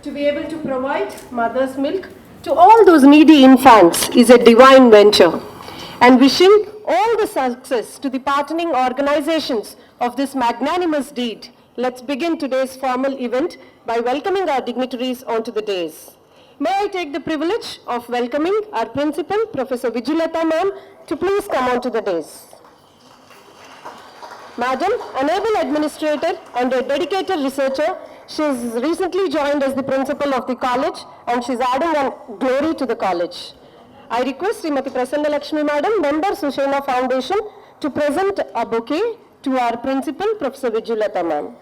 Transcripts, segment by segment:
To be able to provide mother's milk to all those needy infants is a divine venture. And wishing all the success to the partnering organizations of this magnanimous deed, let's begin today's formal event by welcoming our dignitaries onto the dais. May I take the privilege of welcoming our principal, Professor Vijayalata ma'am, to please come onto the dais. Madam, an able administrator and a dedicated researcher, she has recently joined as the principal of the college and she is adding a glory to the college. I request Srimati Prasanna Lakshmi Madam, member Sushena Foundation, to present a bouquet to our principal, Professor Vijayalata ma'am.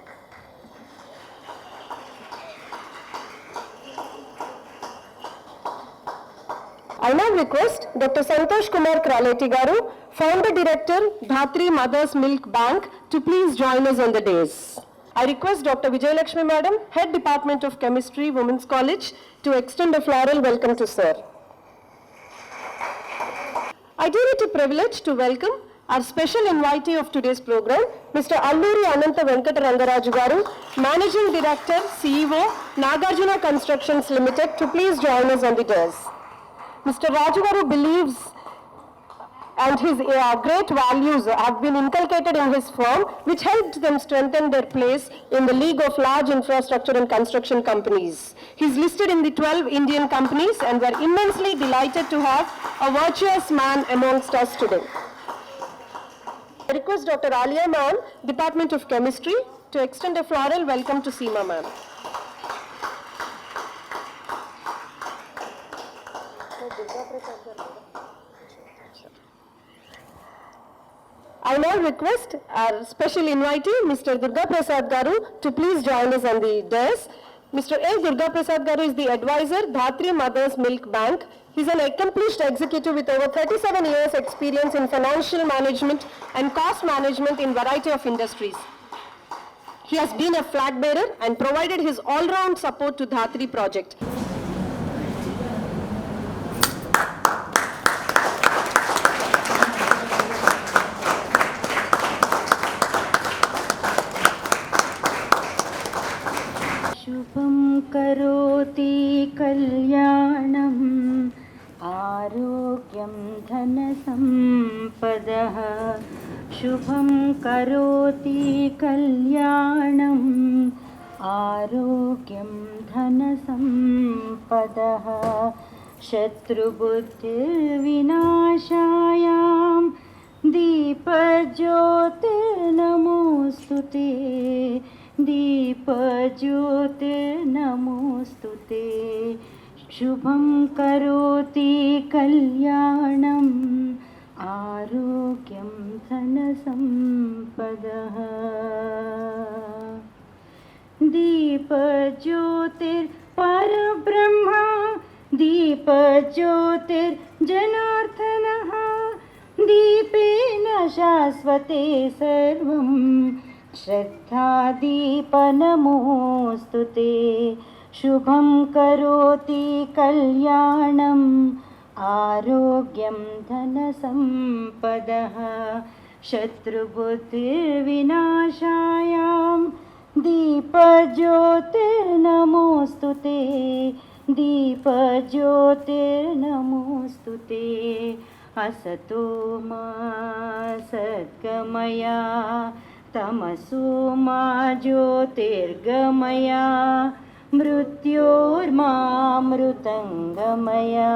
I now request Dr. Santosh Kumar Kraleti Garu, Founder Director, Dhatri Mother's Milk Bank, to please join us on the dais. I request Dr. Vijayalakshmi Madam, Head Department of Chemistry, Women's College, to extend a floral welcome to Sir. I deem it a privilege to welcome our special invitee of today's program, Mr. Alluri Ananta Venkata Rangaraju Garu, Managing Director, CEO, Nagarjuna Constructions Limited, to please join us on the dais. Mr. Raju Garu believes and his great values have been inculcated in his firm, which helped them strengthen their place in the league of large infrastructure and construction companies. He is listed in the 12 Indian companies, and we are immensely delighted to have a virtuous man amongst us today. I request Dr. Alia ma'am, Department of Chemistry, to extend a floral welcome to Seema ma'am. I now request our special invitee, Mr. Durga Prasad Garu, to please join us on the dais. Mr. A. Durga Prasad Garu is the advisor, Dhatri Mother's Milk Bank. He is an accomplished executive with over 37 years experience in financial management and cost management in variety of industries. He has been a flag bearer and provided his all-round support to Dhatri project. शुभं करोति कल्याणम् आरोग्यं धनसम्पदः शुभं करोति कल्याणम् आरोग्यं धनसम्पदः शत्रुबुद्धिर्विनाशायां दीपज्योतिर्नमोऽस्तुते दीपज्योतिर्नमोऽस्तुते शुभं करोति कल्याणम् आरोग्यं धनसम्पदः दीपज्योतिर्परब्रह्मा दीपज्योतिर्जनार्दनः दीपेन शाश्वते सर्वम् श्रद्धादीपनमोऽस्तु ते शुभं करोति कल्याणम् आरोग्यं धनसम्पदः शत्रुबुद्धिर्विनाशायां दीपज्योतिर्नमोऽस्तु ते दीपज्योतिर्नमोऽस्तु ते असतो मा सद्गमया तमसो मा ज्योतिर्गमया मृत्योर्मामृतङ्गमया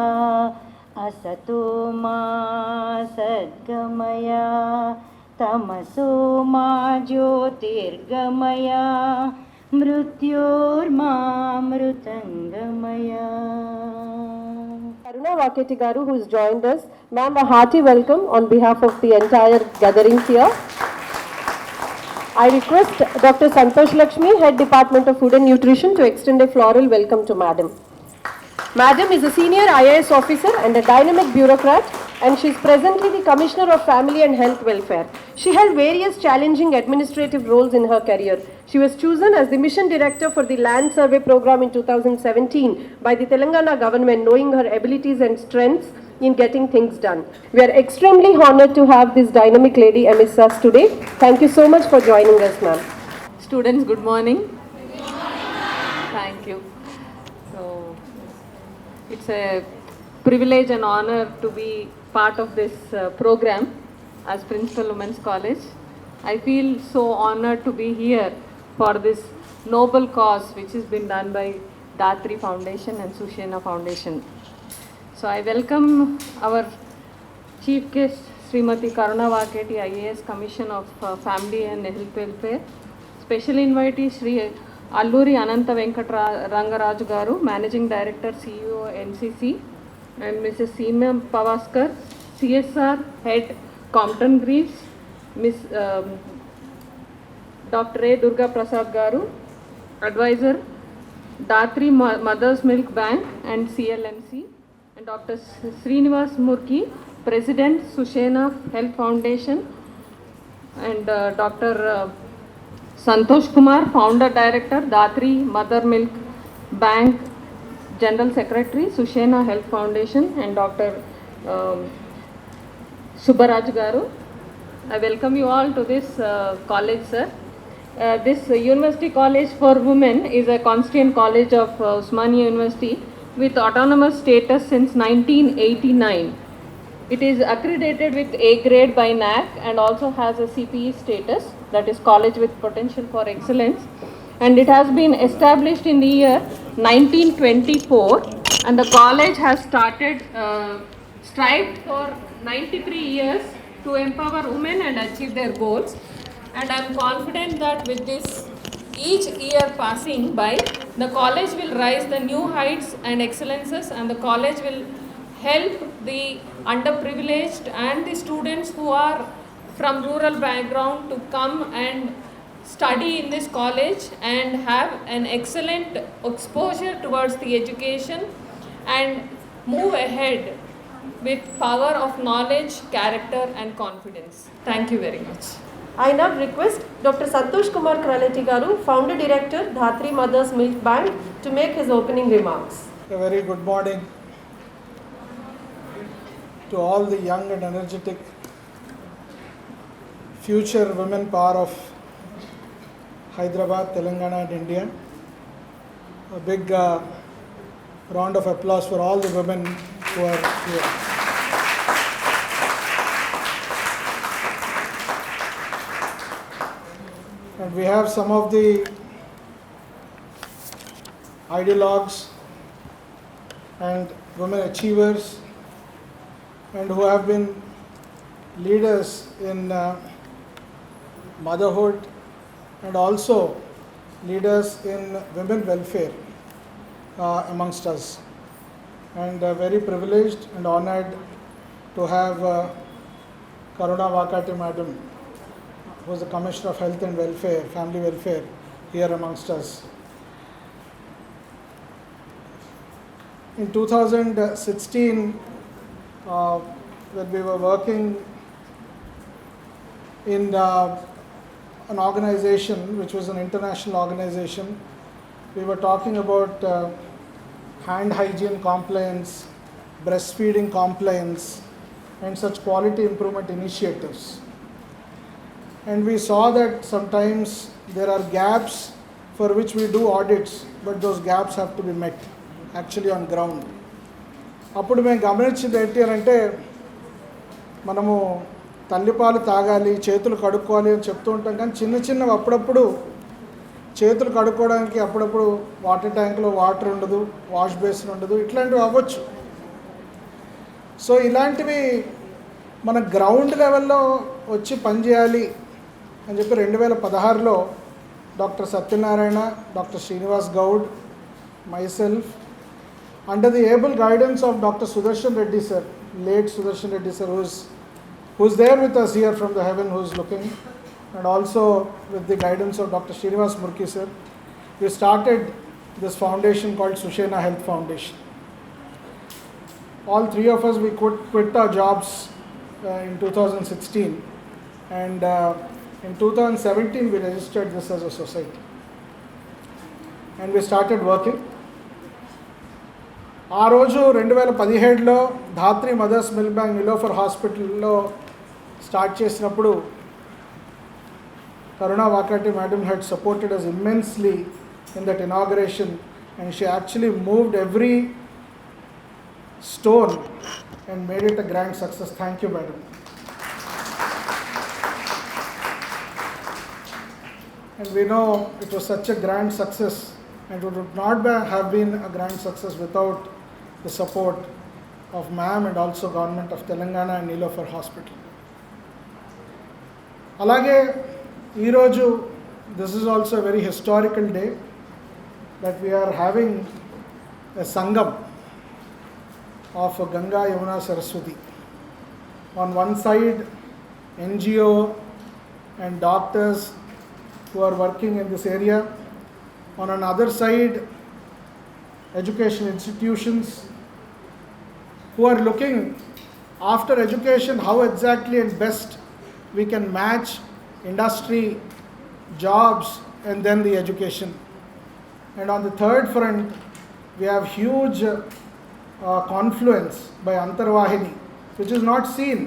असतो मा सद्गमया तमसो मा ज्योतिर्गमया मृत्योर्मामृतङ्गमया. Karuna Vaketi Garu, who has joined us. Ma'am, a hearty welcome on behalf of the entire gathering here. I request Dr. Santosh Lakshmi, Head Department of Food and Nutrition, to extend a floral welcome to Madam. Madam is a senior IAS officer and a dynamic bureaucrat, and she is presently the Commissioner of Family and Health Welfare. She held various challenging administrative roles in her career. She was chosen as the Mission Director for the Land Survey Program in 2017 by the Telangana government, knowing her abilities and strengths in getting things done. We are extremely honored to have this dynamic lady amidst us today. Thank you so much for joining us, ma'am. Students, good morning. Thank you. So it's a privilege and honor to be part of this program as Principal Women's College. I feel so honored to be here for this noble cause which has been done by Datri Foundation and Sushena Foundation. So I welcome our Chief Guest Srimati Karuna Vaketi, IAS Commission of Family and Health Welfare. Special invitee Sri Alluri Ananta Venkata Rangaraju Garu, Managing Director, CEO, NCC, and Mrs. Seema Pavaskar, CSR Head, Compton Greaves, Miss Dr. A. Durga Prasad Garu, Advisor, Datri Mother's Milk Bank and CLMC, and Dr. Srinivas Murki, President, Sushena Health Foundation, and Dr. Santosh Kumar, Founder Director, Datri Mother Milk Bank, General Secretary, Sushena Health Foundation, and Dr. Subbaraj Garu. I welcome you all to this college, sir. This University College for Women is a constituent college of Osmania University with autonomous status since 1989. It is accredited with A grade by NAC and also has a CPE status, that is College with Potential for Excellence. And it has been established in the year 1924, and the college has strived for 93 years to empower women and achieve their goals. And I am confident that with this each year passing by, the college will rise the new heights and excellences, and the college will help the underprivileged and the students who are from rural background to come and study in this college and have an excellent exposure towards the education and move ahead with power of knowledge, character and confidence. Thank you very much. I now request Dr. Santosh Kumar Kraleti Garu, Founder Director, Dhatri Mothers Milk Bank, to make his opening remarks. A very good morning to all the young and energetic future women power of Hyderabad, Telangana and India. A big round of applause for all the women who are here. And we have some of the ideologues and women achievers and who have been leaders in motherhood and also leaders in women welfare amongst us. And very privileged and honored to have Karuna Vakati Madam, who is the Commissioner of Health and Welfare, Family Welfare, here amongst us. In 2016, when we were working in an organization which was an international organization, we were talking about hand hygiene compliance, breastfeeding compliance, and such quality improvement initiatives. And we saw that sometimes there are gaps for which we do audits, but those gaps have to be met actually on ground. అప్పుడు మేము గమనించింది ఏంటి అని అంటే, మనము తల్లిపాలు తాగాలి, చేతులు కడుక్కోవాలి అని చెప్తూ ఉంటాం, కానీ చిన్న చిన్నవి అప్పుడప్పుడు చేతులు కడుక్కోవడానికి అప్పుడప్పుడు వాటర్ ట్యాంక్లో వాటర్ ఉండదు, వాష్ బేసిన్ ఉండదు, ఇట్లాంటివి అవ్వచ్చు. సో ఇలాంటివి మన గ్రౌండ్ లెవెల్లో వచ్చి పనిచేయాలి అని చెప్పి 2016లో doctor Satyanarayana, doctor Srinivas Goud, myself, under the able guidance of Dr. Sudarshan Reddy sir, late Sudarshan Reddy sir, who's there with us here from the heaven, who's looking, and also with the guidance of Dr. Srinivas Murki sir, we started this foundation called Sushena Health Foundation. All three of us, we quit our jobs in 2016, and in 2017 we registered this as a society, and we started working. ఆ రోజు 2017లో ధాత్రి mothers milk bank Niloufer హాస్పిటల్లో start చేసినప్పుడు Karuna Vakati madam had supported us immensely in that inauguration and she actually moved every stone and made it a grand success. Thank you, madam. And we know it was such a grand success, and it would not have been a grand success without the support of ma'am and also government of Telangana and Nilofer Hospital. అలాగే ఈరోజు this is also a very historical day that we are having a Sangam of Ganga Yamuna Saraswati. On one side, NGO and doctors who are working in this area. On another side, education institutions who are looking after education how exactly and best we can match industry, jobs, and then the education. And on the third front, we have huge confluence by Antarvahini, which is not seen.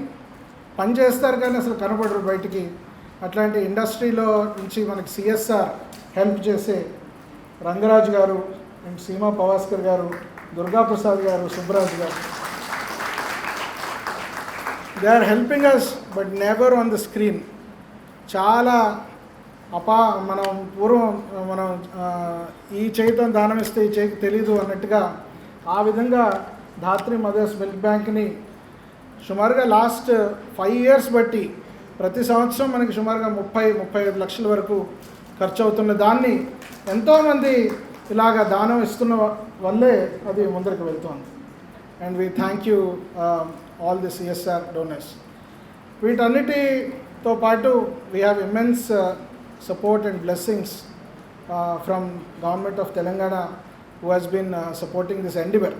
పని చేస్తారు కానీ అసలు కనబడరు బయటికి. అట్లాంటి ఇండస్ట్రీలో నుంచి మనకి CSR help చేసే రంగరాజ్ గారు అండ్ సీమా పవాస్కర్ గారు, Durga Prasad garu, Subbaraj garu, they are helping us but never on the screen. చాలా మనం పూర్వం మనం ఈ చేయితో దానం ఇస్తే ఈ చేయికి తెలీదు అన్నట్టుగా ఆ విధంగా ధాత్రి మదర్స్ మిల్క్ బ్యాంక్ని సుమారుగా లాస్ట్ 5 years బట్టి ప్రతి సంవత్సరం మనకి సుమారుగా 30-35 లక్షల వరకు ఖర్చు అవుతున్న దాన్ని ఎంతోమంది ఇలాగా దానం ఇస్తున్న వల్లే అది ముందరికి వెళ్తోంది. And we thank you all the CSR donors. వీటన్నిటితో పాటు we have immense support and blessings from government of Telangana who has been supporting this endeavor.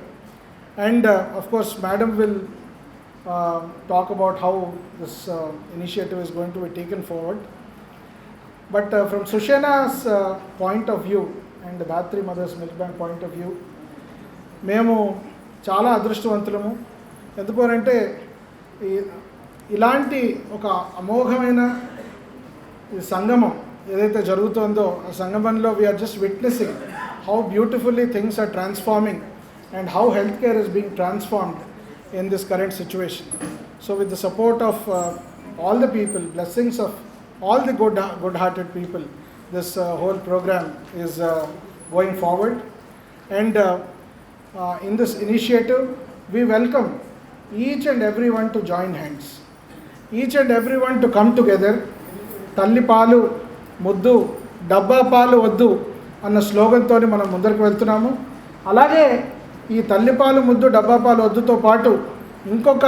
And of course madam will talk about how this initiative is going to be taken forward. But from Sushena's point of view and the Dhatri Mothers Milk Bank point of view, మేము చాలా అదృష్టవంతులము. ఎందుకంటే ఇలాంటి ఒక అమోఘమైన ఈ సంగమం ఏదైతే జరుగుతుందో ఆ సంగమంలో we're just witnessing how beautifully things are transforming and how health care is being transformed in this current situation. So with the support of all the people, blessings of all the good-hearted people, this whole program is going forward. And in this initiative, we welcome each and everyone to join hands, each and everyone to come together. తల్లి పాలు ముద్దు డబ్బా పాలు వద్దు అన్న స్లోగన్తో మనం ముందరికి వెళ్తున్నాము. అలాగే ఈ తల్లిపాలు ముద్దు డబ్బా పాలు వద్దుతో పాటు ఇంకొక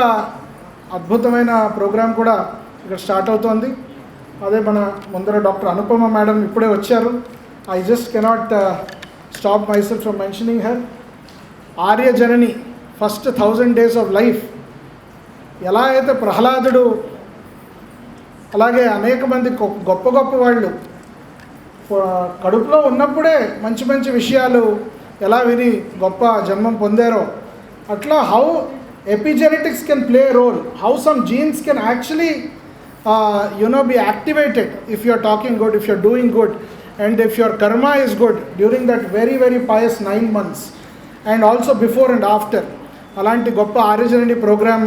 అద్భుతమైన ప్రోగ్రాం కూడా ఇక్కడ స్టార్ట్ అవుతోంది. అదే మన ముందర డాక్టర్ అనుపమ మేడం ఇప్పుడే వచ్చారు. I just cannot stop myself from mentioning her. Arya Janani first 1000 days of life ఎలా అయితే ప్రహ్లాదుడు అలాగే అనేక మంది గొప్ప గొప్ప వాళ్ళు కడుపులో ఉన్నప్పుడే మంచి మంచి విషయాలు ఎలా విని గొప్ప జన్మం పొందారో అట్లా how epigenetics can play role, how some genes can actually be activated if you are talking good, if you are doing good, and if your karma is good during that very very pious 9 months and also before and after. అలాంటి గొప్ప ఆర్యజనని programme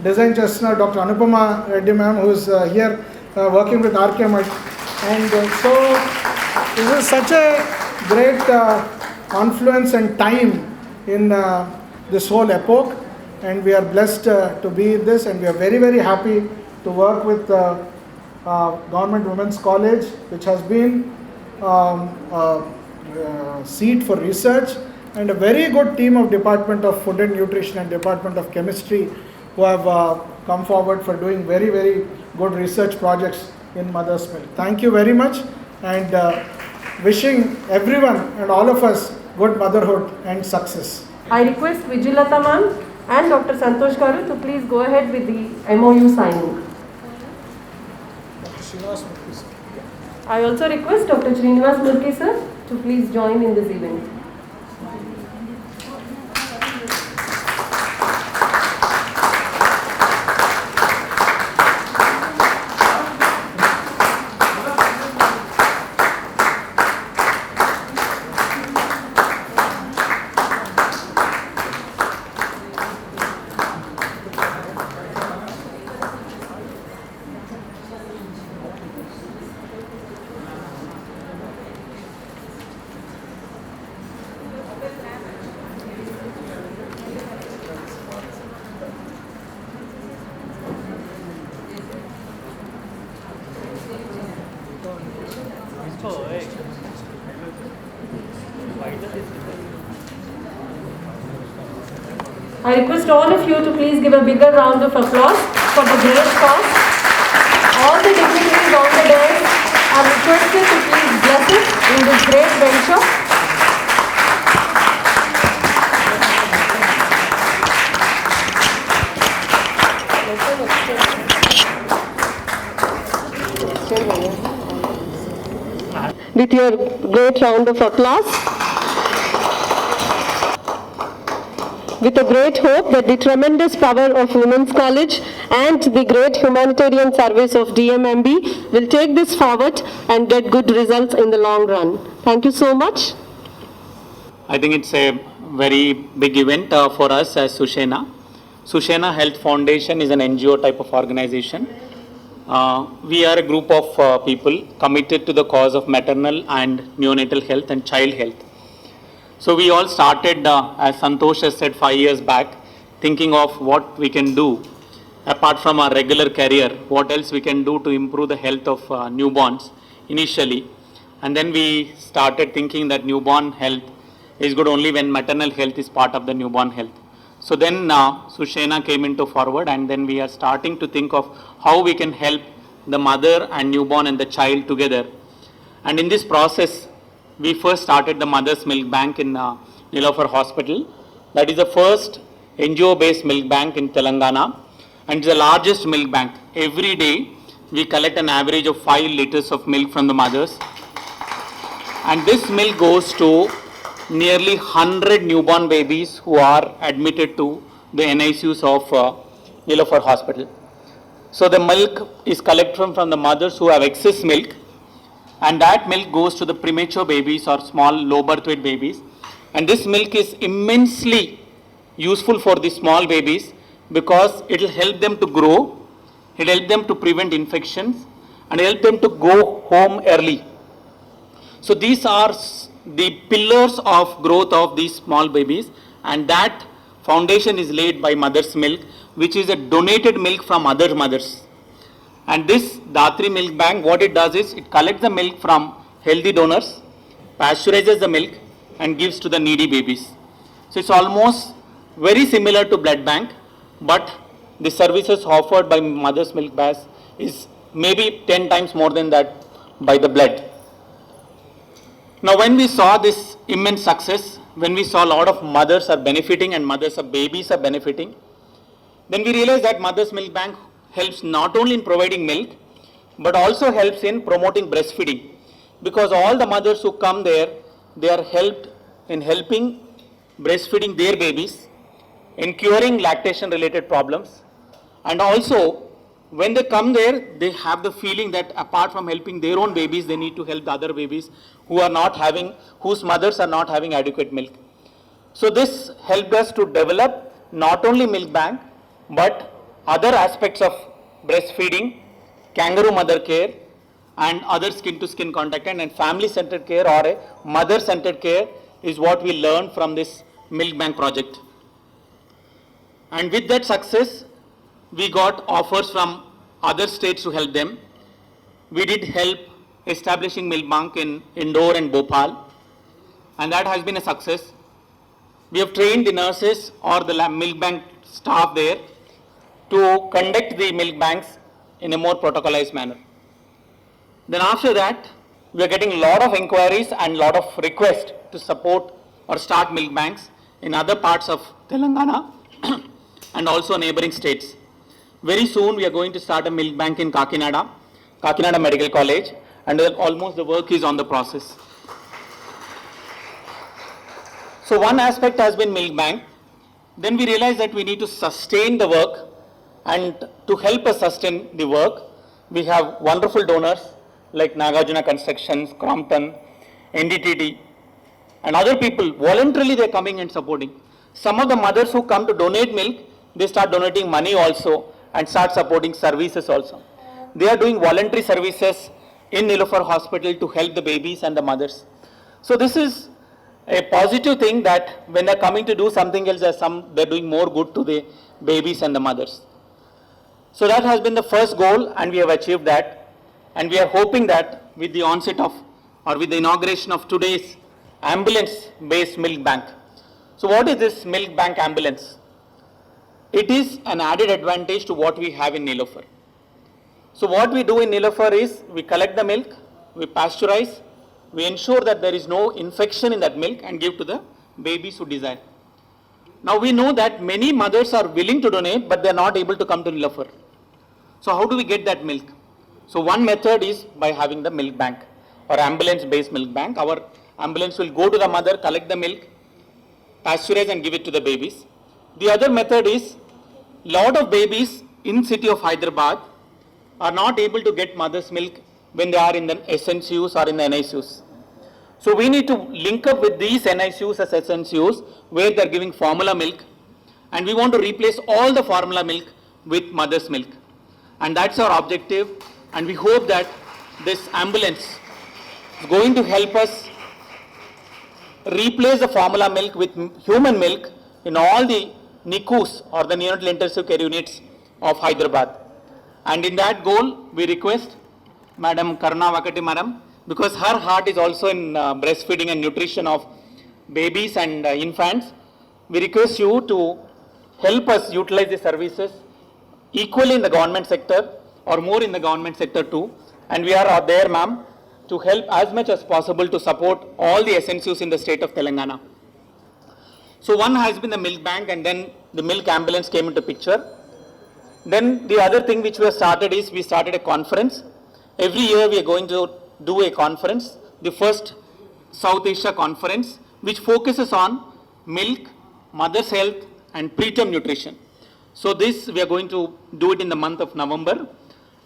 design చేస్తున్న doctor Anupama Reddy ma'am who is here working with RKMIT. And so this is such a great confluence and time in this whole epoch, and we are blessed to be in this, and we are very very happy to work with Government Women's College, which has been seat for research, and a very good team of Department of Food and Nutrition and Department of Chemistry who have come forward for doing very very good research projects in mother's milk. Thank you very much, and wishing everyone and all of us good motherhood and success. I request Vijayalata ma'am and Dr. Santosh Garu to please go ahead with the MOU signing. I also request Dr. Srinivas Murthy sir to please join in this event. I request all of you to please give a bigger round of applause for the great cause. All the dignitaries on the dais are requested to please bless us in this great venture. With your great round of applause. With a great hope that the tremendous power of Women's College and the great humanitarian service of DMMB will take this forward and get good results in the long run. Thank you so much. I think it's a very big event for us as Sushena. Sushena Health Foundation is an NGO type of organization. We are a group of people committed to the cause of maternal and neonatal health and child health. So we all started, as Santosh has said, 5 years back, thinking of what we can do apart from our regular career, what else we can do to improve the health of newborns initially. And then we started thinking that newborn health is good only when maternal health is part of the newborn health. So then Sushena came into forward, and then we are starting to think of how we can help the mother and newborn and the child together. And in this process, we first started the Mother's Milk Bank in Nilofer Hospital. That is the first NGO-based milk bank in Telangana, and it's the largest milk bank. Every day, we collect an average of 5 liters of milk from the mothers. And this milk goes to nearly 100 newborn babies who are admitted to the NICUs of Nilofer Hospital. So the milk is collected from the mothers who have excess milk, and that milk goes to the premature babies or small low birth weight babies. And this milk is immensely useful for the small babies because it will help them to grow, it will help them to prevent infections, and help them to go home early. So these are the pillars of growth of these small babies, and that foundation is laid by Mother's Milk, which is a donated milk from other mothers. And this Dhatri Milk Bank, what it does is it collects the milk from healthy donors, pasteurizes the milk, and gives to the needy babies. So it's almost very similar to blood bank, but the services offered by Mother's Milk Bank is maybe 10 times more than that by the blood. Now when we saw this immense success, when we saw a lot of mothers are benefiting and mothers of babies are benefiting, then we realized that Mother's Milk Bank helps not only in providing milk, but also helps in promoting breastfeeding. Because all the mothers who come there, they are helped in helping breastfeeding their babies, in curing lactation related problems, and also when they come there, they have the feeling that apart from helping their own babies, they need to help the other babies who are not having, whose mothers are not having adequate milk. So this helped us to develop not only milk bank, but other aspects of breastfeeding, kangaroo mother care, and other skin to skin contact, and family centered care or a mother centered care is what we learned from this milk bank project. And with that success, we got offers from other states to help them. We did help establishing milk bank in Indore and Bhopal, and that has been a success. We have trained the nurses or the milk bank staff there to conduct the milk banks in a more protocolized manner. Then after that, we are getting a lot of inquiries and a lot of requests to support or start milk banks in other parts of Telangana and also neighboring states. Very soon we are going to start a milk bank in Kakinada Medical College, and almost the work is on the process. So one aspect has been milk bank. Then we realized that we need to sustain the work, and to help us sustain the work, we have wonderful donors like Nagarjuna Constructions, Crompton, NDTT, and other people. Voluntarily they are coming and supporting. Some of the mothers who come to donate milk, they start donating money also and start supporting services also. They are doing voluntary services in Nilofer Hospital to help the babies and the mothers. So this is a positive thing that when they are coming to do something else, they are doing more good to the babies and the mothers. So that has been the first goal, and we have achieved that. And we are hoping that with the onset of, or with the inauguration of today's ambulance-based milk bank. So what is this milk bank ambulance? it is an added advantage to what we have in Nilofer. So what we do in Nilofer is we collect the milk, we pasteurize, we ensure that there is no infection in that milk and give to the babies who desire. Now we know that many mothers are willing to donate, but they are not able to come to Nilofer. So how do we get that milk? So one method is by having the milk bank or ambulance-based milk bank. Our ambulance will go to the mother, collect the milk, pasteurize and give it to the babies. The other method is, lot of babies in city of Hyderabad are not able to get mother's milk when they are in the SNCUs or in the NICUs. So we need to link up with these NICUs as SNCUs where they are giving formula milk, and we want to replace all the formula milk with mother's milk. And that's our objective, and we hope that this ambulance is going to help us replace the formula milk with human milk in all the NICUs or the neonatal intensive care units of Hyderabad. And in that goal, we request Madam Karuna Vakati Madam, because her heart is also in breastfeeding and nutrition of babies and infants, we request you to help us utilize the services equally in the government sector or more in the government sector too. And we are there, ma'am, to help as much as possible to support all the SNCUs in the state of Telangana. So one has been the milk bank, and then the milk ambulance came into picture. Then the other thing which we have started is we started a conference. Every year we are going to do a conference, the first South Asia conference, which focuses on milk, mother's health and preterm nutrition. So this we are going to do it in the month of November,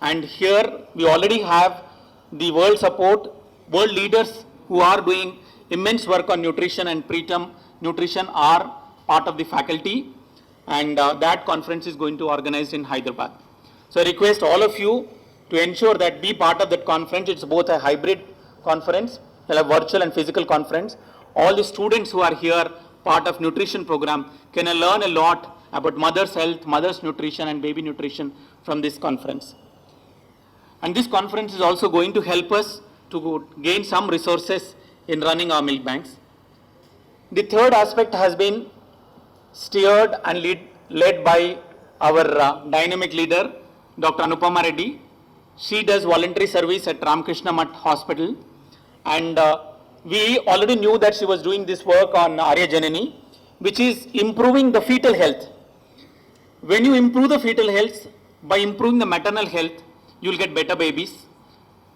and here we already have the world support, world leaders who are doing immense work on nutrition and preterm nutrition are part of the faculty, and that conference is going to organize in Hyderabad. So I request all of you to ensure that be part of that conference. It's both a hybrid conference, a virtual and physical conference. All the students who are here, part of nutrition program, can learn a lot about mother's health, mother's nutrition and baby nutrition from this conference. And this conference is also going to help us to gain some resources in running our milk banks. The third aspect has been steered and led by our dynamic leader, Dr. Anupama Reddy. She does voluntary service at Ramakrishna Math Hospital, and we already knew that she was doing this work on Arya Janani, which is improving the fetal health. When you improve the fetal health, by improving the maternal health, you will get better babies,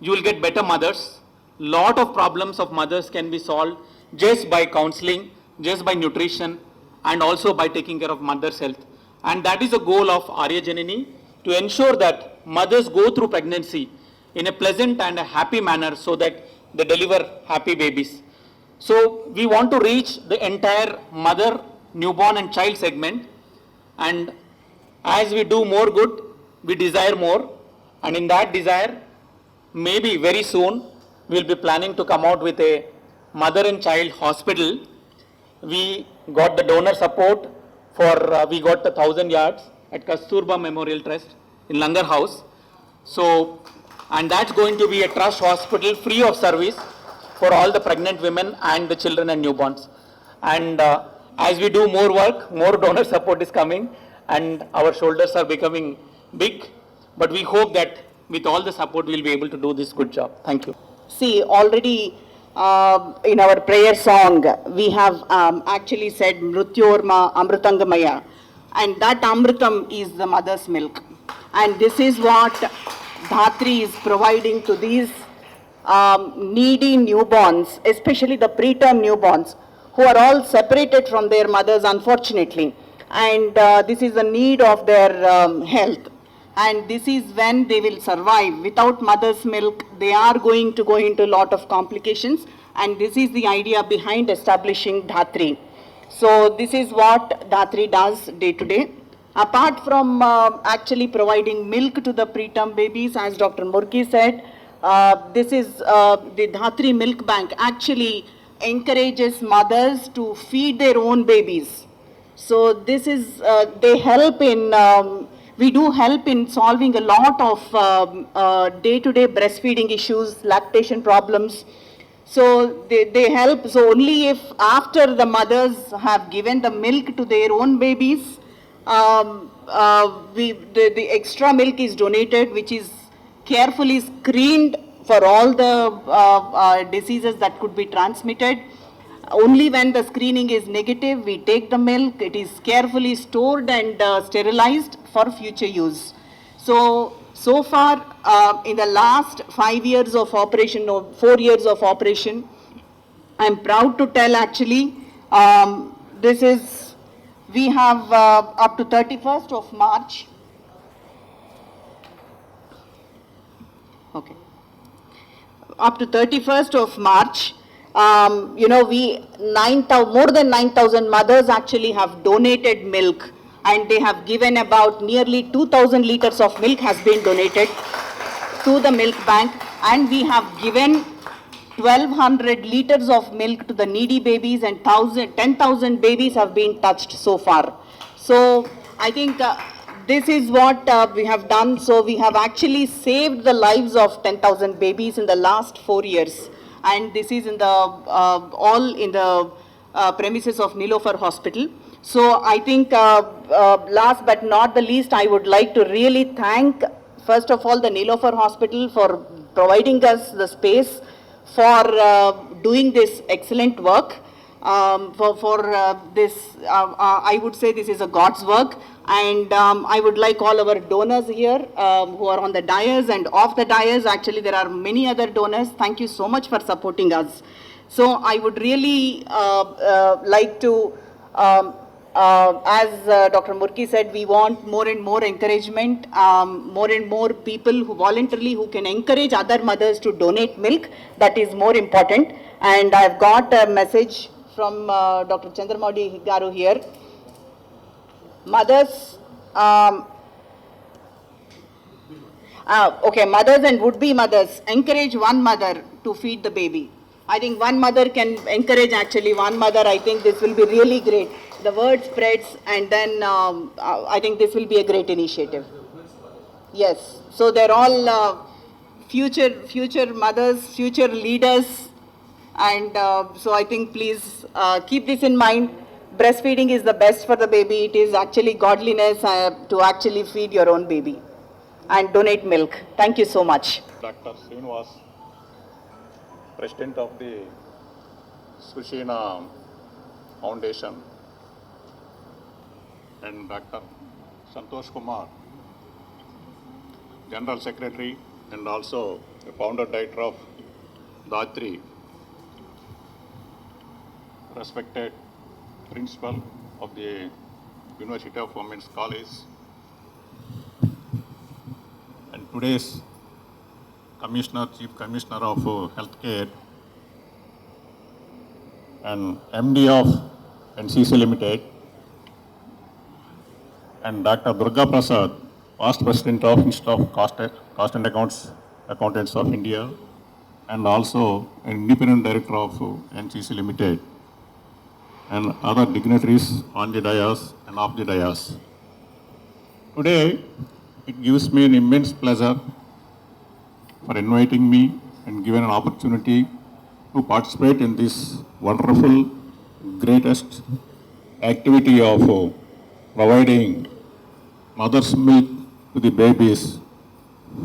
you will get better mothers. Lot of problems of mothers can be solved just by counseling, just by nutrition, and also by taking care of mother's health. And that is the goal of Arya Janani, to ensure that mothers go through pregnancy in a pleasant and a happy manner so that they deliver happy babies. So we want to reach the entire mother, newborn and child segment, and as we do more good, we desire more, and in that desire, maybe very soon, we will be planning to come out with a mother and child hospital. We got the donor support for, we got the 1,000 yards at Kasturba Memorial Trust in Langar House. So, and that's going to be a trust hospital free of service for all the pregnant women and the children and newborns. And as we do more work, more donor support is coming, and our shoulders are becoming big. But we hope that with all the support, we'll be able to do this good job. Thank you. See, already in our prayer song, we have actually said Mrutyorma Amrutangamaya, and that Amrutam is the mother's milk. And this is what Dhatri is providing to these needy newborns, especially the preterm newborns, who are all separated from their mothers, unfortunately. And this is the need of their health. And this is when they will survive. Without mother's milk, they are going to go into a lot of complications. And this is the idea behind establishing Dhatri. So this is what Dhatri does day to day. Apart from actually providing milk to the preterm babies, as Dr. Murki said, this is the Dhatri Milk Bank actually encourages mothers to feed their own babies. So this is, they help in, we do help in solving a lot of day-to-day breastfeeding issues, lactation problems. So they help. So only if after the mothers have given the milk to their own babies, the extra milk is donated, which is carefully screened for all the diseases that could be transmitted. Only when the screening is negative, we take the milk. It is carefully stored and sterilized for future use. So far, in the last 5 years of operation, or 4 years of operation, I'm proud to tell actually, we have up to 31st of March. Okay. Up to 31st of March, more than 9,000 mothers actually have donated milk, and they have given about nearly 2,000 liters of milk has been donated to the milk bank, and we have given 1,200 liters of milk to the needy babies, and 10,000 babies have been touched so far. So I think this is what we have done. So we have actually saved the lives of 10,000 babies in the last 4 years. And this is in the all in the premises of Nilofer Hospital. So I think last but not the least, I would like to really thank first of all the Nilofer Hospital for providing us the space for doing this excellent work. I would say this is a God's work, and I would like all our donors here who are on the dais and off the dais. Actually, there are many other donors. Thank you so much for supporting us. So I would really like to, as Dr. Murki said, we want more and more encouragement, more and more people who voluntarily who can encourage other mothers to donate milk. That is more important. And I've got a message from Dr. Chandramouli Garu here. Mothers, mothers and would-be mothers, encourage one mother to feed the baby. I think one mother can encourage actually one mother. I think this will be really great. The word spreads, and then I think this will be a great initiative. Yes, so they're all future mothers, future leaders, and so I think please keep this in mind. Breastfeeding is the best for the baby. It is actually godliness to actually feed your own baby and donate milk. Thank you so much. Dr. Srinivas, President of the Sushena Foundation, and Dr. Santosh Kumar, General Secretary and also the Founder Director of Dhatri, respected Principal of the University of Women's College, and today's Commissioner, Chief Commissioner of Healthcare, and MD of NCC Limited, and Dr. Durga Prasad, past President of Institute of Cost and Accountants of India, and also an Independent Director of NCC Limited, and other dignitaries on the dais and off the dais. Today, it gives me an immense pleasure for inviting me and giving an opportunity to participate in this wonderful, greatest activity of providing mother's milk to the babies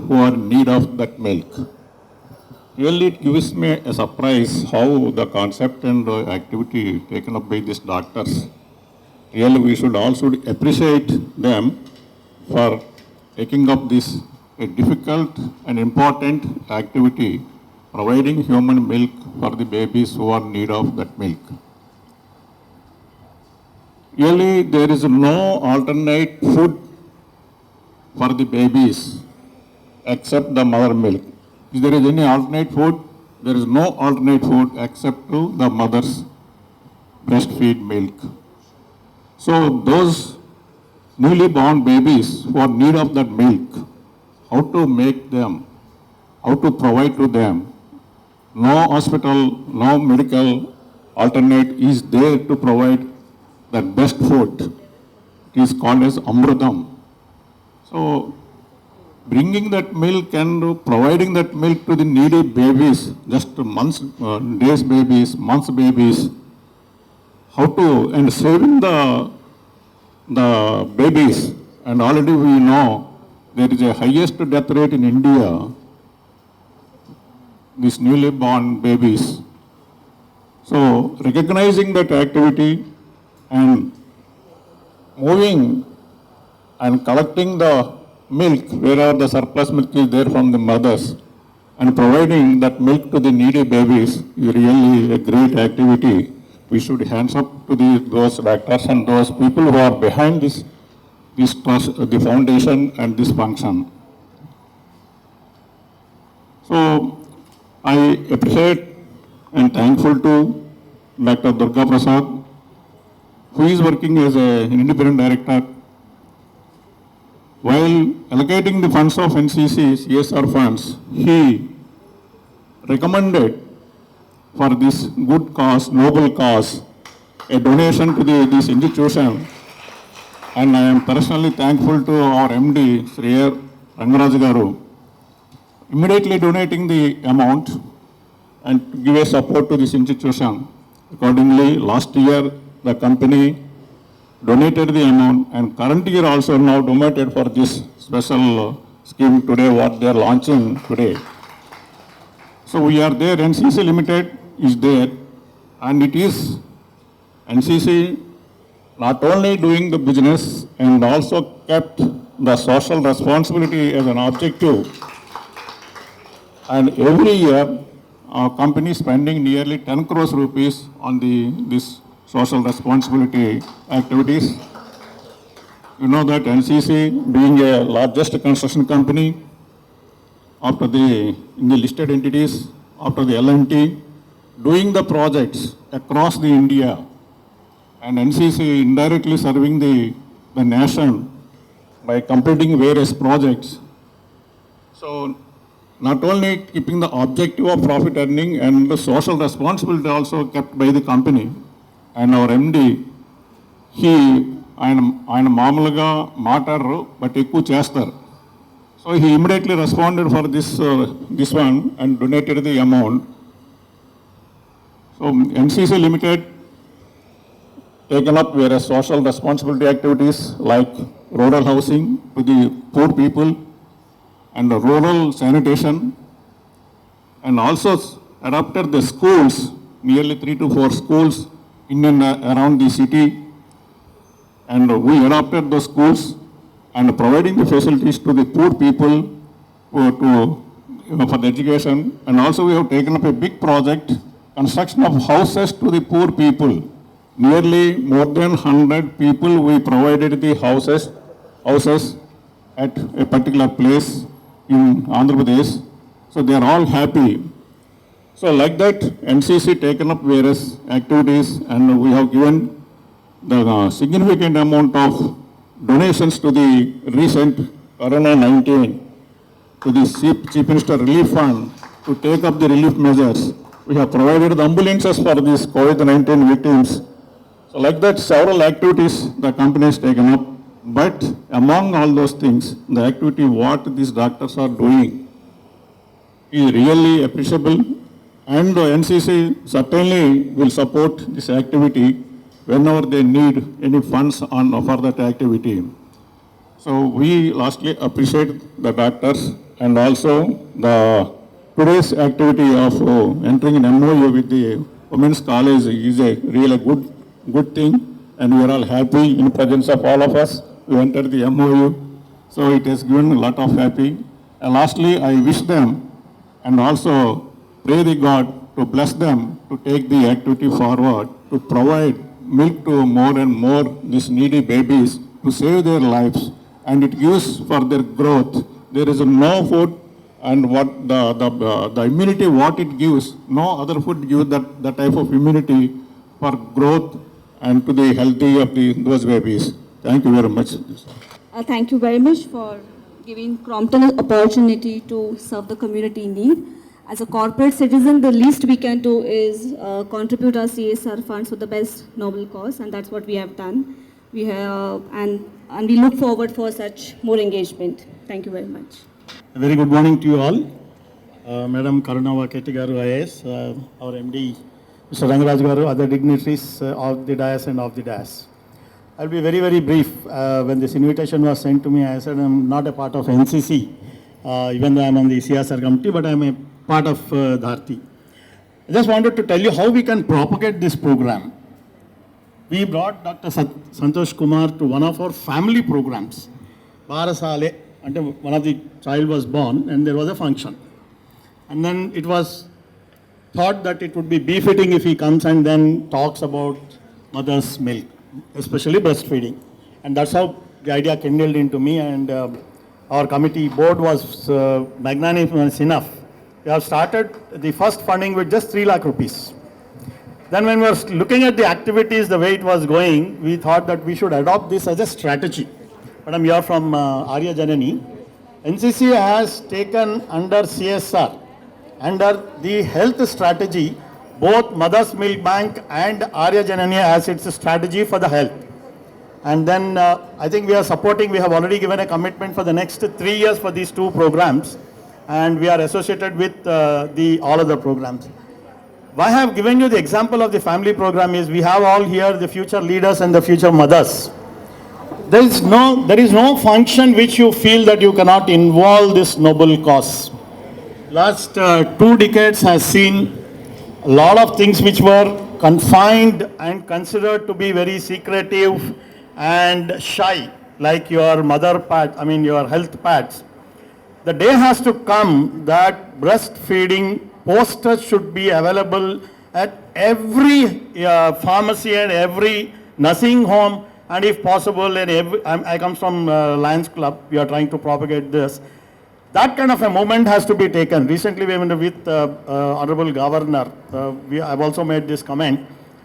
who are in need of that milk. Really, it gives me a surprise how the concept and activity taken up by these doctors. Really, we should also appreciate them for taking up this a difficult and important activity, providing human milk for the babies who are in need of that milk. Really, there is no alternate food for the babies except the mother milk. If there is any alternate food, there is no alternate food except to the mother's breastfeed milk. So those newly born babies who are in need of that milk, how to make them, how to provide to them. No hospital, no medical alternate is there to provide that best food. It is called as Amrutam. So bringing that milk and providing that milk to the needy babies, just months, days babies, months babies, how to, and saving the the babies, and already we know there is a highest death rate in India, these newly born babies. So recognizing that activity and moving and collecting the milk wherever the surplus milk is there from the mothers and providing that milk to the needy babies is really a great activity. We should hands up to those doctors and those people who are behind this trust, the foundation and this function. So I appreciate and thankful to Dr. Durga Prasad, who is working as an independent director. While allocating the funds of NCC CSR funds, he recommended for this good cause, noble cause, a donation to this institution. And I am personally thankful to our MD, Sri Rangaraj Garu, immediately donating the amount and to give a support to this institution. Accordingly, last year the company donated the amount, and current year also now donated for this special scheme today, what they are launching today. So we are there, NCC Limited is there, and it is NCC not only doing the business and also kept the social responsibility as an objective. And every year, our company is spending nearly 10 crores rupees on this social responsibility activities. You know that NCC, being a largest construction company, in the listed entities, after the L&T, doing the projects across the India, and NCC indirectly serving the nation by completing various projects. So not only keeping the objective of profit earning and the social responsibility also kept by the company. And our MD, ఆయన మామూలుగా మాట్లాడరు but ఎక్కువ చేస్తారు. So he immediately responded for this one and donated the amount. So NCC Limited taken up various social responsibility activities like rural housing to the poor people and the rural sanitation, and also adapted the schools, nearly 3 to 4 schools in and around the city, and we adopted the schools and providing the facilities to the poor people for the education. And also we have taken up a big project, construction of houses to the poor people. Nearly more than 100 people we provided the houses at a particular place in Andhra Pradesh. So they are all happy. So like that, NCC taken up various activities, and we have given the significant amount of donations to the recent Corona-19, to the Chief Minister Relief Fund to take up the relief measures. We have provided the ambulances for these COVID-19 victims. So like that, several activities the company has taken up. But among all those things, the activity what these doctors are doing is really appreciable, and the NCC certainly will support this activity whenever they need any funds for that activity. So we lastly appreciate the doctors, and also the today's activity of entering an MOU with the Women's College is a really good thing, and we are all happy in the presence of all of us. We entered the MOU, so it has given a lot of happy. And lastly, I wish them and also pray the God to bless them to take the activity forward, to provide milk to more and more these needy babies, to save their lives, and it gives for their growth. There is no food, and what the immunity what it gives, no other food gives that type of immunity for growth and to the healthy of those babies. Thank you very much. Thank you very much for giving Crompton an opportunity to serve the community in need. As a corporate citizen, the least we can do is contribute our CSR funds for the best noble cause, and that's what we have done. We have, and we look forward for such more engagement. Thank you very much. A very good morning to you all. Madam Karuna Vaketi Garu IAS, our MD, Mr. Rangaraj Garu, other dignitaries of the dais and of the dais. I'll be very, very brief. When this invitation was sent to me, I said I'm not a part of NCC, even though I'm on the CSR committee, but I'm a part of Dharti. I just wanted to tell you how we can propagate this program. We brought Dr. Santosh Kumar to one of our family programs. Barasale, until one of the child was born and there was a function. And then it was thought that it would be befitting if he comes and then talks about mother's milk, especially breastfeeding. And that's how the idea kindled into me, and our committee board was magnanimous enough. We have started the first funding with just 3 lakh rupees. Then when we were looking at the activities, the way it was going, we thought that we should adopt this as a strategy. Madam, you are from Arya Janani. NCC has taken under CSR, under the health strategy, both Mother's Milk Bank and Arya Janani as its strategy for the health. And then I think we are supporting, we have already given a commitment for the next 3 years for these 2 programs, and we are associated with all other programs. Why I have given you the example of the family program is we have all here the future leaders and the future mothers. There is no function which you feel that you cannot involve this noble cause. Last 2 decades has seen a lot of things which were confined and considered to be very secretive and shy, like your your health pads. The day has to come that breastfeeding posters should be available at every pharmacy and every nursing home, and if possible, in every, I come from Lions Club, we are trying to propagate this. That kind of a movement has to be taken. Recently, we went with Honorable Governor. I've also made this comment.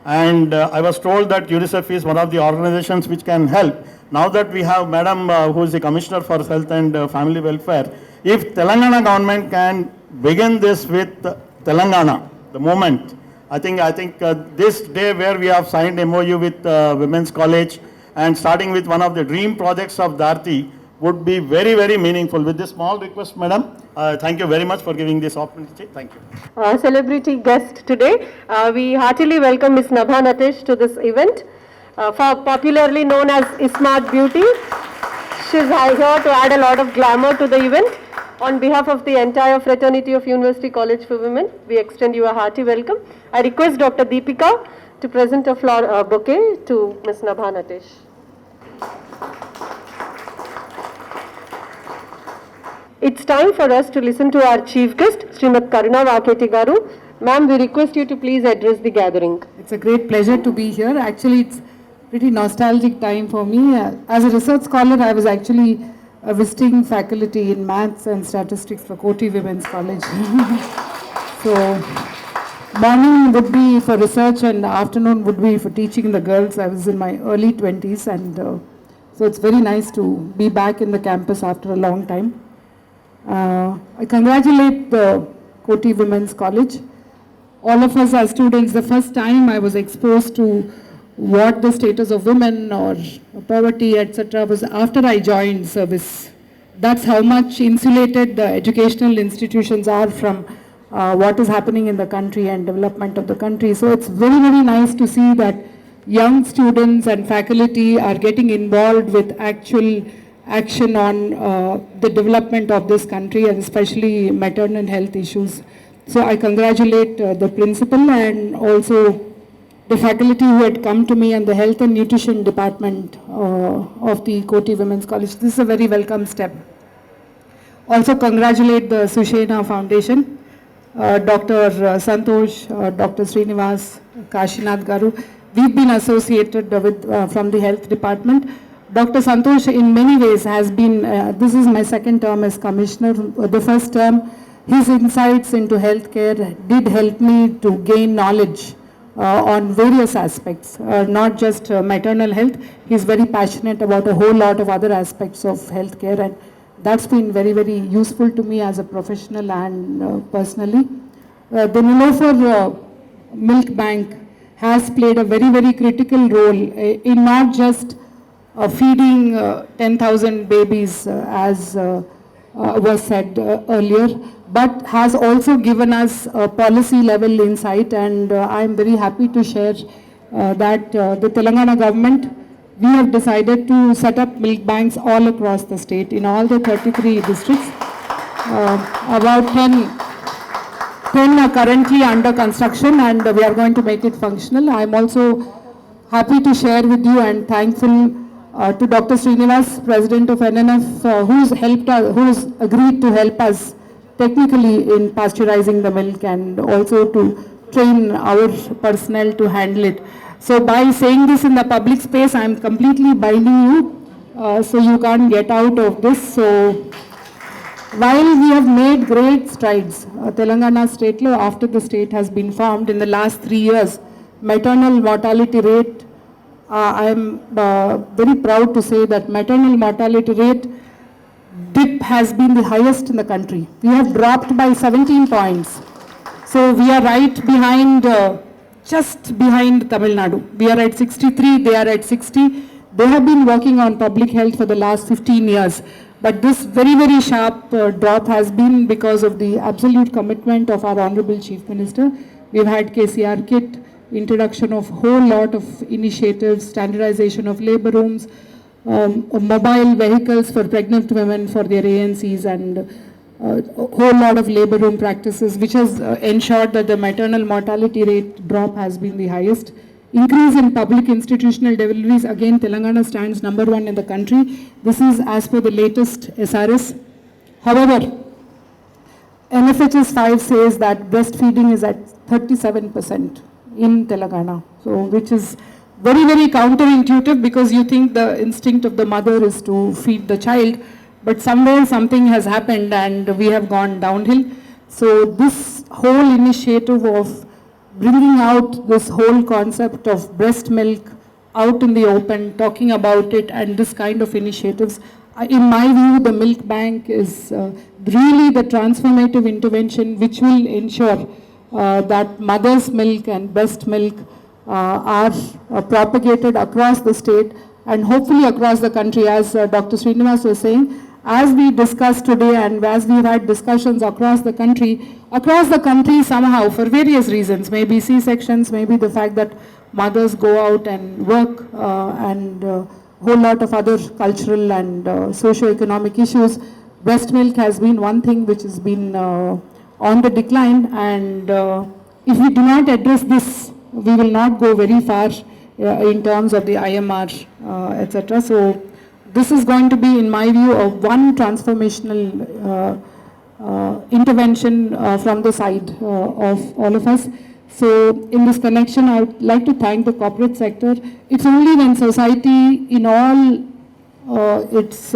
And I was told that UNICEF is one of the organizations which can help. Now that we have Madam, who is the Commissioner for Health and Family Welfare, if Telangana government can begin this with Telangana, the moment, I think this day where we have signed MOU with Women's College and starting with one of the dream projects of Dharti, would be very, very meaningful. With this small request, Madam, thank you very much for giving this opportunity. Thank you. Celebrity guest today, we heartily welcome Ms. Nabha Natesh to this event, popularly known as Smart Beauty. She's here to add a lot of glamour to the event. On behalf of the entire fraternity of University College for Women, we extend you a hearty welcome. I request Dr. Deepika to present a flower bouquet to Ms. Nabha Natesh. It's time for us to listen to our chief guest, Srimati Karuna Vaketi Garu. Ma'am, we request you to please address the gathering. It's a great pleasure to be here. Actually, it's pretty nostalgic time for me. As a research scholar, I was actually a visiting faculty in maths and statistics for Koti Women's College. So, morning would be for research and afternoon would be for teaching the girls. I was in my early 20s, and so it's very nice to be back in the campus after a long time. I congratulate the Koti Women's College. All of us as students, the first time I was exposed to what the status of women or poverty, etc., was after I joined service. That's how much insulated the educational institutions are from what is happening in the country and development of the country. So it's very, very nice to see that young students and faculty are getting involved with actual action on the development of this country, and especially maternal health issues. So I congratulate the principal and also the faculty who had come to me and the health and nutrition department of the Koti Women's College. This is a very welcome step. Also congratulate the Sushena Foundation, Dr. Santosh, Dr. Srinivas, Kashinath Garu. We've been associated with from the health department. Dr. Santosh in many ways has been, this is my second term as commissioner. The first term, his insights into healthcare did help me to gain knowledge on various aspects, not just maternal health. He's very passionate about a whole lot of other aspects of healthcare, and that's been very, very useful to me as a professional and personally. The Nilofer Milk Bank has played a very, very critical role in not just feeding 10,000 babies as was said earlier, but has also given us a policy level insight, and I am very happy to share that the Telangana government, we have decided to set up milk banks all across the state in all the 33 districts. About 10 are currently under construction, and we are going to make it functional. I am also happy to share with you and thankful to Dr. Srinivas, President of NNF, who's agreed to help us technically in pasteurizing the milk and also to train our personnel to handle it. So by saying this in the public space, I am completely binding you, so you can't get out of this. So while we have made great strides, Telangana state law, after the state has been formed in the last 3 years, maternal mortality rate, I am very proud to say that maternal mortality rate dip has been the highest in the country. We have dropped by 17 points. So we are right behind, just behind Tamil Nadu. We are at 63, they are at 60. They have been working on public health for the last 15 years. But this very, very sharp drop has been because of the absolute commitment of our Honorable Chief Minister. We've had KCR kit, introduction of whole lot of initiatives, standardization of labor rooms, mobile vehicles for pregnant women for their ANCs, and a whole lot of labor room practices, which has ensured that the maternal mortality rate drop has been the highest. Increase in public institutional deliveries, again Telangana stands number 1 in the country. This is as per the latest SRS. However, NFHS 5 says that breastfeeding is at 37% in Telangana, so which is very, very counterintuitive, because you think the instinct of the mother is to feed the child, but somewhere something has happened and we have gone downhill. So this whole initiative of bringing out this whole concept of breast milk out in the open, talking about it, and this kind of initiatives, in my view, the milk bank is really the transformative intervention which will ensure that mother's milk and breast milk are propagated across the state and hopefully across the country. As Dr. Srinivas was saying, as we discussed today and as we've had discussions across the country somehow for various reasons, maybe C-sections, maybe the fact that mothers go out and work and a whole lot of other cultural and socio-economic issues, breast milk has been one thing which has been on the decline, and if we do not address this, we will not go very far in terms of the IMR, etc. So this is going to be, in my view, one transformational intervention from the side of all of us. So in this connection, I would like to thank the corporate sector. It's only when society in all its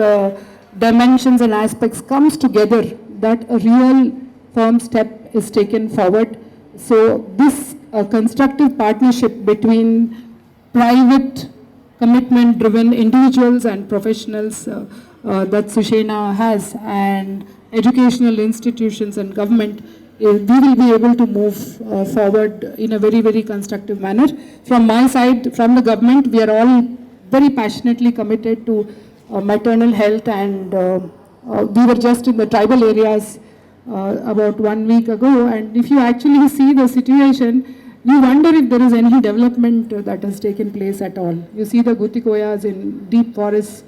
dimensions and aspects comes together that a real firm step is taken forward. So this constructive partnership between private commitment-driven individuals and professionals that Sushena has, and educational institutions and government, we will be able to move forward in a very, very constructive manner. From my side, from the government, we are all very passionately committed to maternal health, and we were just in the tribal areas about 1 week ago, and if you actually see the situation, you wonder if there is any development that has taken place at all. You see the Gutikoyas in deep forests,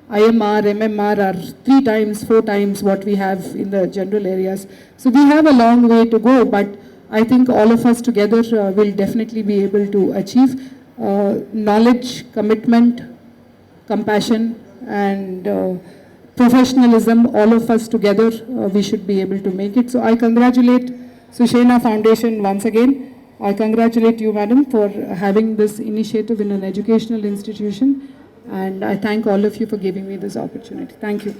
IMR, MMR are 3 times, 4 times what we have in the general areas. So we have a long way to go, but I think all of us together will definitely be able to achieve knowledge, commitment, compassion, and professionalism. All of us together, we should be able to make it. So I congratulate Sushena Foundation once again. I congratulate you, madam, for having this initiative in an educational institution, and I thank all of you for giving me this opportunity. Thank you.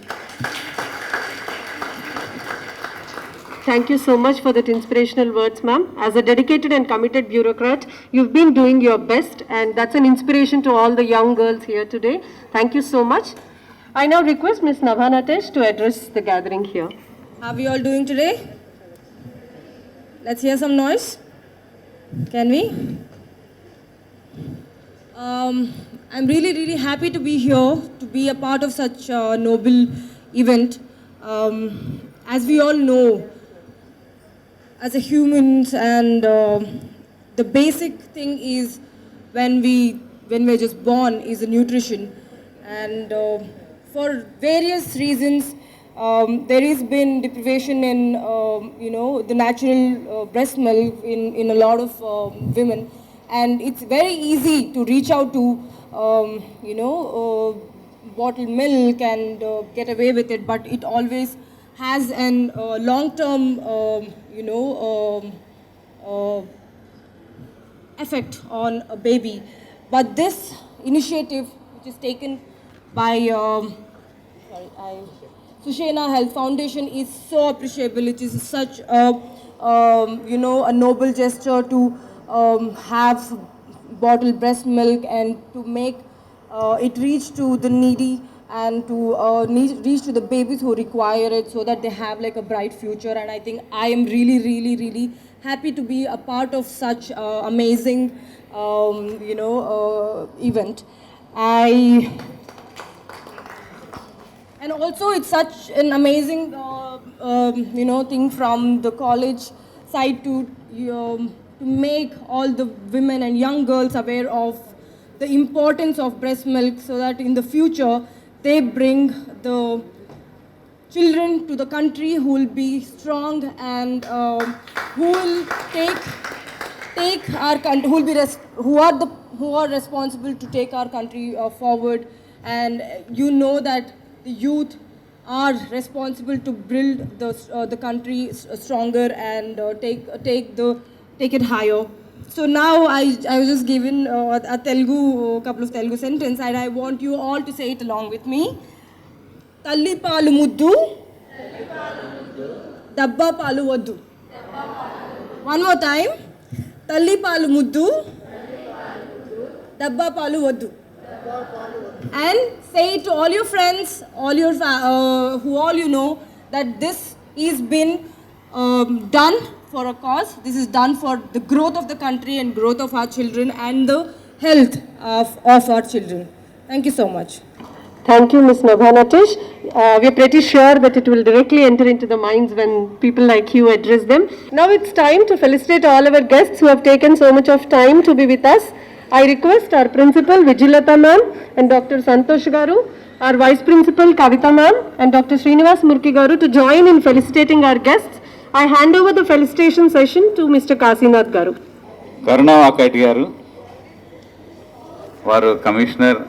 Thank you so much for that inspirational words, ma'am. As a dedicated and committed bureaucrat, you've been doing your best, and that's an inspiration to all the young girls here today. Thank you so much. I now request Ms. Navanatesh to address the gathering here. How are we all doing today? Let's hear some noise. Can we? I'm really, really happy to be here, to be a part of such a noble event. As we all know, as a humans, and the basic thing is when we when we're just born is the nutrition. And for various reasons, there has been deprivation in, the natural breast milk in a lot of women. And it's very easy to reach out to, bottled milk and get away with it, but it always has an long-term, effect on a baby. But this initiative, which is taken by Sushena Health Foundation, is so appreciable. It is such a noble gesture to have bottled breast milk and to make it reach to the needy and to reach to the babies who require it, so that they have like a bright future. And I think I am really, really, really happy to be a part of such amazing, event. And also it's such an amazing, thing from the college side to make all the women and young girls aware of the importance of breast milk, so that in the future they bring the children to the country who will be strong and who will take our country, who are responsible to take our country forward. And that the youth are responsible to build the country stronger and take it higher. So now I was just given a couple of Telugu sentences, and I want you all to say it along with me. Talli paalu muddu, dabba paalu vaddu. One more time. Talli paalu muddu, dabba paalu vaddu. And say it to all your friends, all your who all you know, that this is been done for a cause. This is done for the growth of the country and growth of our children and the health of our children. Thank you so much. Thank you, Ms. Nabha Natish. We are pretty sure that it will directly enter into the minds when people like you address them. Now it's time to felicitate all our guests who have taken so much of time to be with us. I request our Principal Vijilata ma'am and Dr. Santosh Garu, our Vice Principal Kavita ma'am and Dr. Srinivas Murki Garu to join in felicitating our guests. I hand over the felicitation session to Mr. Kasinath Garu. Karuna Vakati Garu, Varu Commissioner.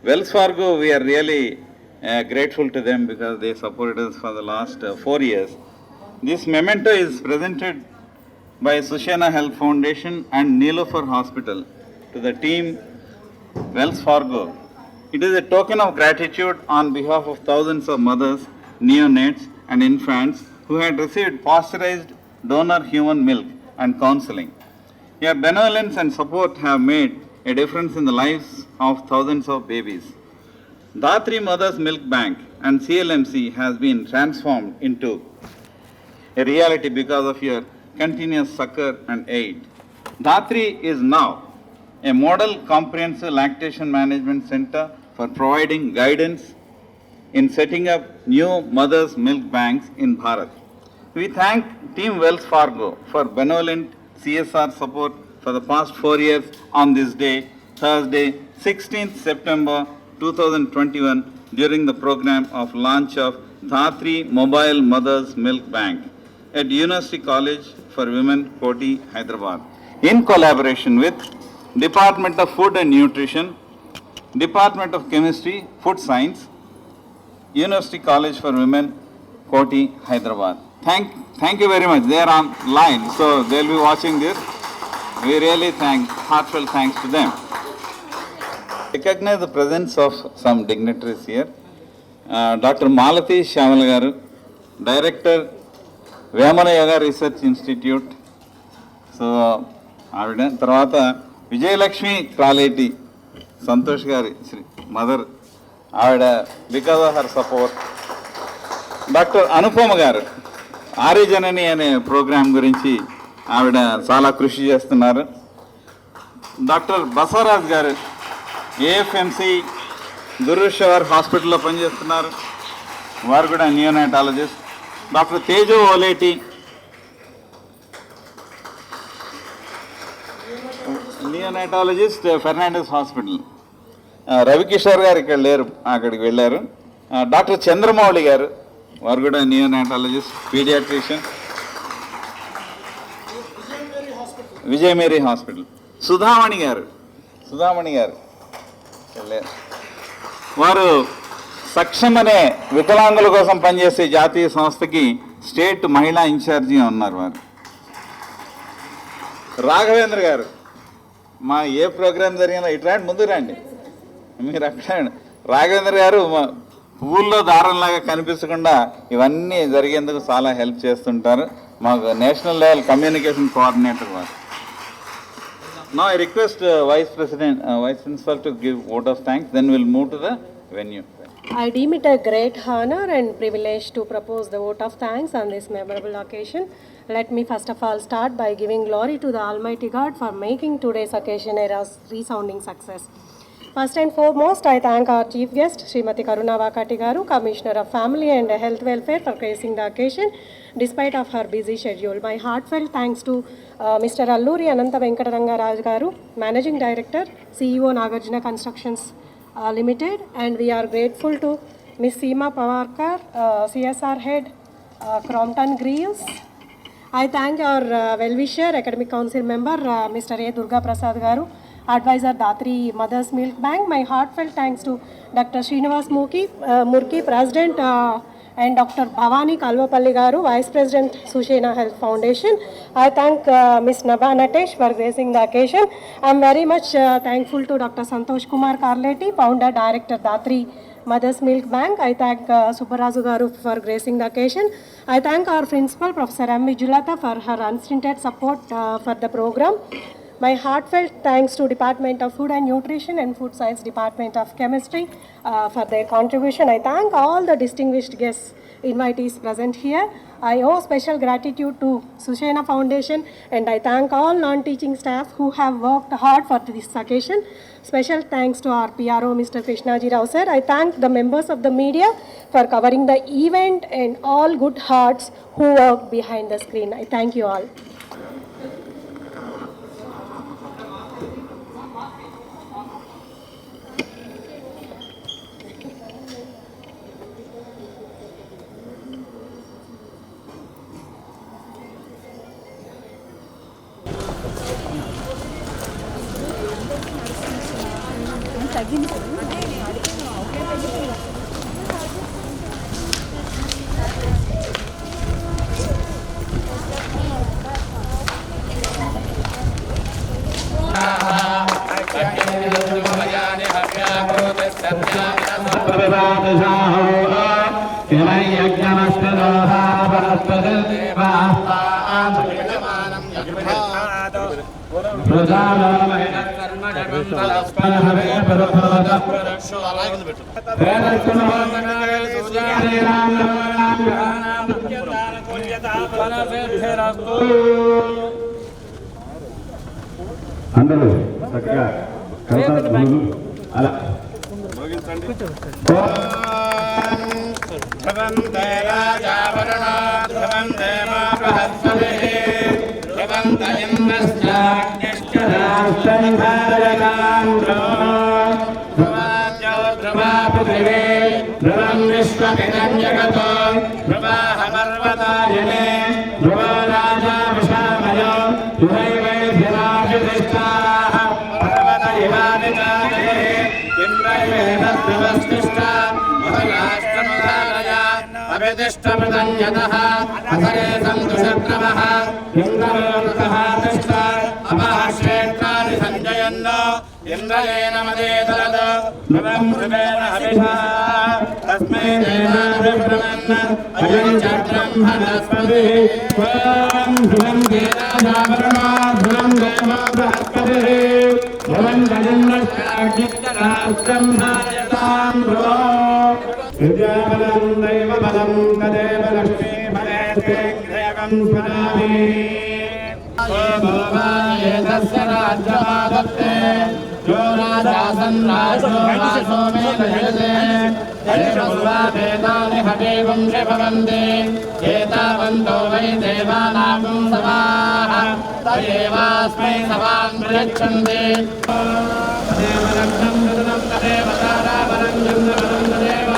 Wells Fargo, we are really grateful to them because they supported us for the last 4 years. This memento is presented by Sushena Health Foundation and Neelofer Hospital to the team Wells Fargo It is a token of gratitude on behalf of thousands of mothers, neonates, and infants who had received pasteurized donor human milk and counseling. Your benevolence and support have made a difference in the lives of thousands of babies. Dhatri Mothers Milk Bank and CLMC has been transformed into a reality because of your continuous succor and aid. Dhatri is now a model comprehensive lactation management center for providing guidance in setting up new mothers' milk banks in Bharat. We thank Team Wells Fargo for benevolent CSR support for the past 4 years on this day, Thursday, 16th September 2021, during the program of launch of Dhatri Mobile Mothers Milk Bank at University College for Women, Koti, Hyderabad, in collaboration with Department of Food and Nutrition, Department of Chemistry, Food Science, University College for Women, Koti, Hyderabad. Thank you very much. They are online, so they will be watching this. We really heartfelt thanks to them. Recognize the presence of some dignitaries here. Dr. Malati Shyamal garu, Director, Vyamana Yoga Research Institute. So, ఆవిడ తర్వాత విజయలక్ష్మి క్రాలేటి సంతోష్ గారి mother ఆవిడ because of her support. Doctor Anupama గారు ఆర్యజనని అనే programme గురించి ఆవిడ చాలా కృషి చేస్తున్నారు. డాక్టర్ బసవరాజ్ గారు ఏఎఫ్ఎంసి దుర్షవర్ హాస్పిటల్లో పనిచేస్తున్నారు, వారు కూడా నియోనాటాలజిస్ట్. డాక్టర్ తేజో Oleti neonatologist, Fernandes hospital. Ravikishore గారు ఇక్కడ లేరు, అక్కడికి వెళ్ళారు. డాక్టర్ చంద్రమౌళి గారు, వారు కూడా neonatologist, paediatrician, Vijayamary hospital. Sudhamani గారు వారు సక్షం అనే వికలాంగుల కోసం పనిచేసే జాతీయ సంస్థకి స్టేట్ మహిళా ఇన్ఛార్జి ఉన్నారు. వారు రాఘవేంద్ర గారు, మా ఏ ప్రోగ్రాం జరిగినా ఇట్లాంటి ముందు రండి, మీరు అక్కడ రాఘవేంద్ర గారు పువ్వుల్లో దారంలాగా కనిపించకుండా ఇవన్నీ జరిగేందుకు చాలా హెల్ప్ చేస్తుంటారు. మాకు నేషనల్ లెవెల్ కమ్యూనికేషన్ కోఆర్డినేటర్ వారు. Now I request Vice Principal to give vote of thanks, then we'll move to the venue. I deem it a great honor and privilege to propose the vote of thanks on this memorable occasion. Let me first of all start by giving glory to the Almighty God for making today's occasion a resounding success. First and foremost, I thank our chief guest, Srimati Karuna Vakati Garu, Commissioner of Family and Health Welfare, for gracing the occasion despite of her busy schedule. My heartfelt thanks to Mr. Alluri Ananta Venkataranga Raj Garu, Managing Director, CEO Nagarjuna Constructions Limited, and we are grateful to Ms. Seema Pavarkar, CSR Head, Crompton Greaves. I thank our well-wisher, Academic Council Member, Mr. A. Durga Prasad Garu, Advisor Dhatri Mothers Milk Bank. My heartfelt thanks to Dr. Srinivas Murki, President, and Dr. Bhavani Kalvapalli Garu, Vice President, Sushena Health Foundation. I thank Ms. Nabha Natesh for gracing the occasion. I am very much thankful to Dr. Santosh Kumar Karleti, Founder, Director, Dhatri Mothers Milk Bank. I thank Subbarazu Garu for gracing the occasion. I thank our Principal, Professor M. Vijulata, for her unstinted support for the program. My heartfelt thanks to Department of Food and Nutrition and Food Science Department of Chemistry for their contribution. I thank all the distinguished guests, invitees present here. I owe special gratitude to Sushena Foundation, and I thank all non-teaching staff who have worked hard for this occasion. Special thanks to our PRO, Mr. Krishnaji Rao sir. I thank the members of the media for covering the event and all good hearts who work behind the screen. I thank you all. అందరూ చక్కగా అలా अभिदिष्टमृतन्यतः अधरे सन्तु शत्रवः इन्द्रलोकः तिष्ठ अपः क्षेत्राणि सञ्जयन् इन्द्रयेन मदेतरद ध्रुवं ध्रुवेण हविषा तस्मै देवाभिब्रमन् अयं च ब्रह्मणस्पतिः त्वं ध्रुवं देवाजावरणा ध्रुवं देवो बृहस्पतिः ध्रुवं जगन्नश्चाग्निराष्ट्रं भारतां ध्रुवो विद्याबलं दैवबलं तदेव लक्ष्मीफलेन्द्रियकं स्मरामि एतस्य राज्यमादत्ते यो राजासन् राजो वासो मे दयते यशस्वाभेदानि हविवंशे भवन्ति एतावन्तो वै देवानागं सवाः त एवास्मै सवान् प्रयच्छन्ति तदेव लग्नं मृदनं तदेव ताराबलं चन्द्रबलं तदेव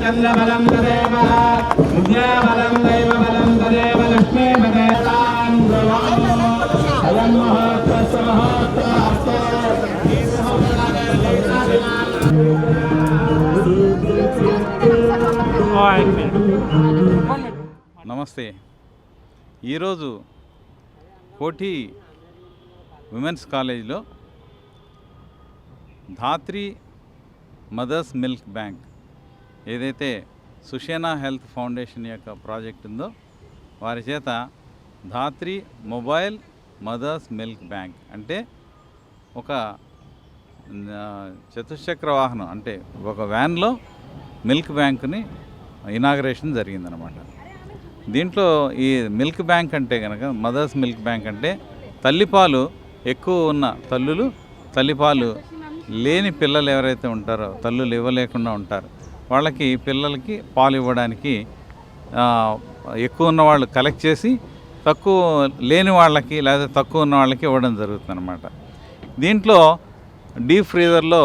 चन्द्रबलं तदेव विद्याबलं दैवबलं तदेव लक्ष्मीपदेतां अयं महोत्सवस्य నమస్తే. ఈరోజు కోఠి విమెన్స్ కాలేజీలో ధాత్రి మదర్స్ మిల్క్ బ్యాంక్ ఏదైతే సుషేనా హెల్త్ ఫౌండేషన్ యొక్క ప్రాజెక్ట్ ఉందో వారి చేత ధాత్రి మొబైల్ మదర్స్ మిల్క్ బ్యాంక్ అంటే ఒక చతుశ్చక్ర వాహనం అంటే ఒక వ్యాన్లో మిల్క్ బ్యాంకుని ఇనాగరేషన్ జరిగిందనమాట. దీంట్లో ఈ మిల్క్ బ్యాంక్ అంటే కనుక మదర్స్ మిల్క్ బ్యాంక్ అంటే తల్లిపాలు ఎక్కువ ఉన్న తల్లులు, తల్లిపాలు లేని పిల్లలు ఎవరైతే ఉంటారో, తల్లులు ఇవ్వలేకుండా ఉంటారు, వాళ్ళకి పిల్లలకి పాలు ఇవ్వడానికి ఎక్కువ ఉన్న వాళ్ళు కలెక్ట్ చేసి తక్కువ లేని వాళ్ళకి లేదా తక్కువ ఉన్న వాళ్ళకి ఇవ్వడం జరుగుతుందన్నమాట. దీంట్లో డీప్ ఫ్రీజర్లో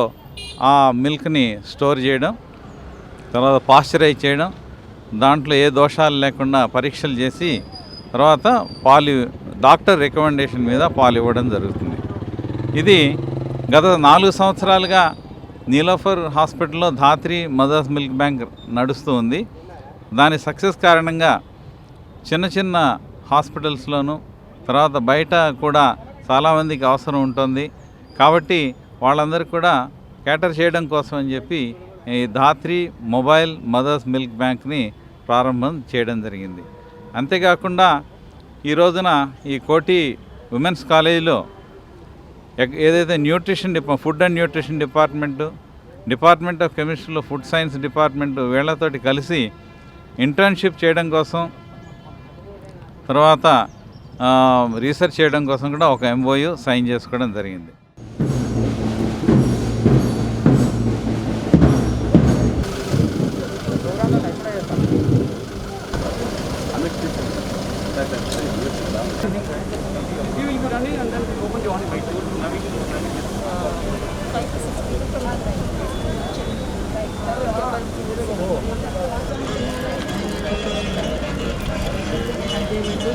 ఆ మిల్క్ని స్టోర్ చేయడం, తర్వాత పాశ్చరైజ్ చేయడం, దాంట్లో ఏ దోషాలు లేకుండా పరీక్షలు చేసి తర్వాత పాలు డాక్టర్ రికమెండేషన్ మీద పాలు ఇవ్వడం జరుగుతుంది. ఇది గత 4 సంవత్సరాలుగా నీలోఫర్ హాస్పిటల్లో ధాత్రి మదర్స్ మిల్క్ బ్యాంక్ నడుస్తూ ఉంది. దాని సక్సెస్ కారణంగా చిన్న చిన్న హాస్పిటల్స్లోనూ తర్వాత బయట కూడా చాలామందికి అవసరం ఉంటుంది. కాబట్టి వాళ్ళందరికీ కూడా క్యాటర్ చేయడం కోసం అని చెప్పి ఈ ధాత్రి మొబైల్ మదర్స్ మిల్క్ బ్యాంక్ని ప్రారంభం చేయడం జరిగింది. అంతేకాకుండా ఈ రోజున ఈ కోఠి ఉమెన్స్ కాలేజీలో ఏదైతే nutrition food and nutrition department of కెమిస్ట్రీలో ఫుడ్ సైన్స్ డిపార్ట్మెంట్ వీళ్ళతోటి కలిసి ఇంటర్న్షిప్ చేయడం కోసం, తర్వాత రీసెర్చ్ చేయడం కోసం కూడా ఒక MOU సైన్ చేసుకోవడం జరిగింది. చేయబడింది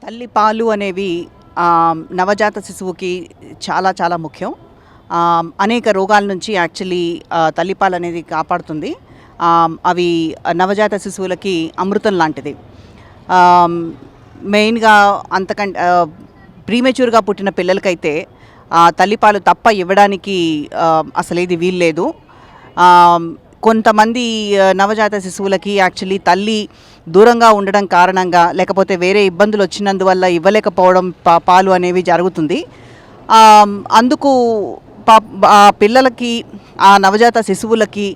తల్లి పాలు అనేవి నవజాత శిశువుకి చాలా చాలా ముఖ్యం. అనేక రోగాల నుంచి యాక్చువల్లీ తల్లిపాలు అనేది కాపాడుతుంది. అవి నవజాత శిశువులకి అమృతం లాంటిది. మెయిన్గా అంతకంటే ప్రీమెచ్యూర్గా పుట్టిన పిల్లలకైతే తల్లిపాలు తప్ప ఇవ్వడానికి అసలు ఏది వీల్లేదు. కొంతమంది నవజాత శిశువులకి యాక్చువల్లీ తల్లి దూరంగా ఉండడం కారణంగా లేకపోతే వేరే ఇబ్బందులు వచ్చినందువల్ల ఇవ్వలేకపోవడం పాలు అనేవి జరుగుతుంది. అందుకు పిల్లలకి ఆ నవజాత శిశువులకి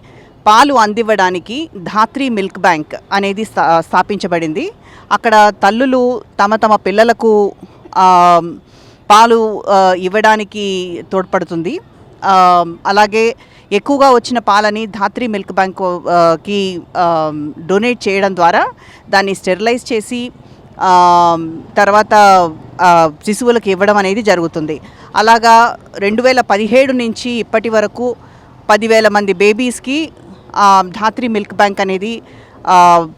పాలు అందివ్వడానికి ధాత్రి మిల్క్ బ్యాంక్ అనేది స్థాపించబడింది. అక్కడ తల్లులు తమ తమ పిల్లలకు పాలు ఇవ్వడానికి తోడ్పడుతుంది. అలాగే ఎక్కువగా వచ్చిన పాలని ధాత్రి మిల్క్ బ్యాంక్కి డొనేట్ చేయడం ద్వారా దాన్ని స్టెరిలైజ్ చేసి తర్వాత శిశువులకు ఇవ్వడం అనేది జరుగుతుంది. అలాగా 2017 నుంచి ఇప్పటి వరకు 10,000 మంది బేబీస్కి ధాత్రి మిల్క్ బ్యాంక్ అనేది